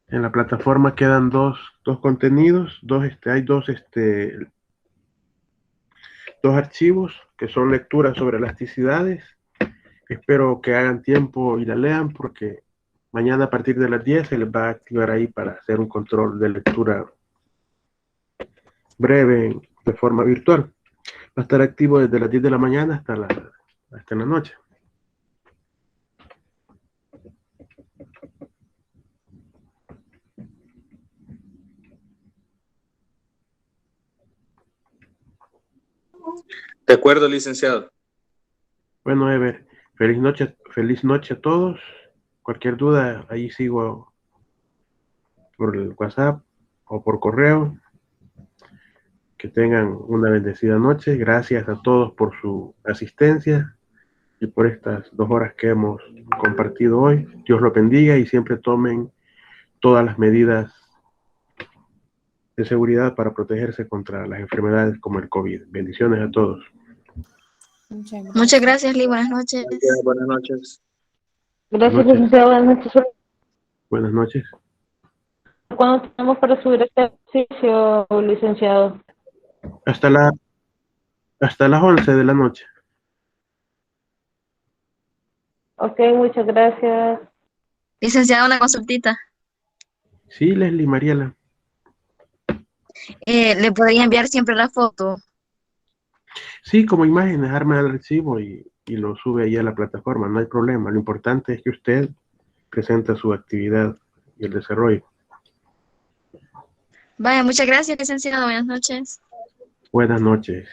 En la plataforma quedan dos contenidos, hay dos archivos que son lecturas sobre elasticidades. Espero que hagan tiempo y la lean porque mañana a partir de las 10 se les va a activar ahí para hacer un control de lectura breve de forma virtual. Va a estar activo desde las 10 de la mañana hasta la noche. De acuerdo, licenciado. Bueno, Ever, feliz noche a todos. Cualquier duda, ahí sigo por el WhatsApp o por correo. Que tengan una bendecida noche. Gracias a todos por su asistencia y por estas 2 horas que hemos compartido hoy. Dios los bendiga y siempre tomen todas las medidas de seguridad para protegerse contra las enfermedades como el COVID. Bendiciones a todos. Muchas gracias, Lee. Buenas noches. Gracias, buenas noches. Gracias, noches. licenciado. Buenas noches. Buenas noches. ¿Cuándo tenemos para subir este ejercicio, licenciado? Hasta las 11 de la noche. Ok, muchas gracias. Licenciada, una consultita. Sí, Leslie, Mariela. ¿Le podría enviar siempre la foto? Sí, como imágenes, arma el archivo y lo sube ahí a la plataforma. No hay problema. Lo importante es que usted presente su actividad y el desarrollo. Vaya, muchas gracias, licenciado. Buenas noches. Buenas noches.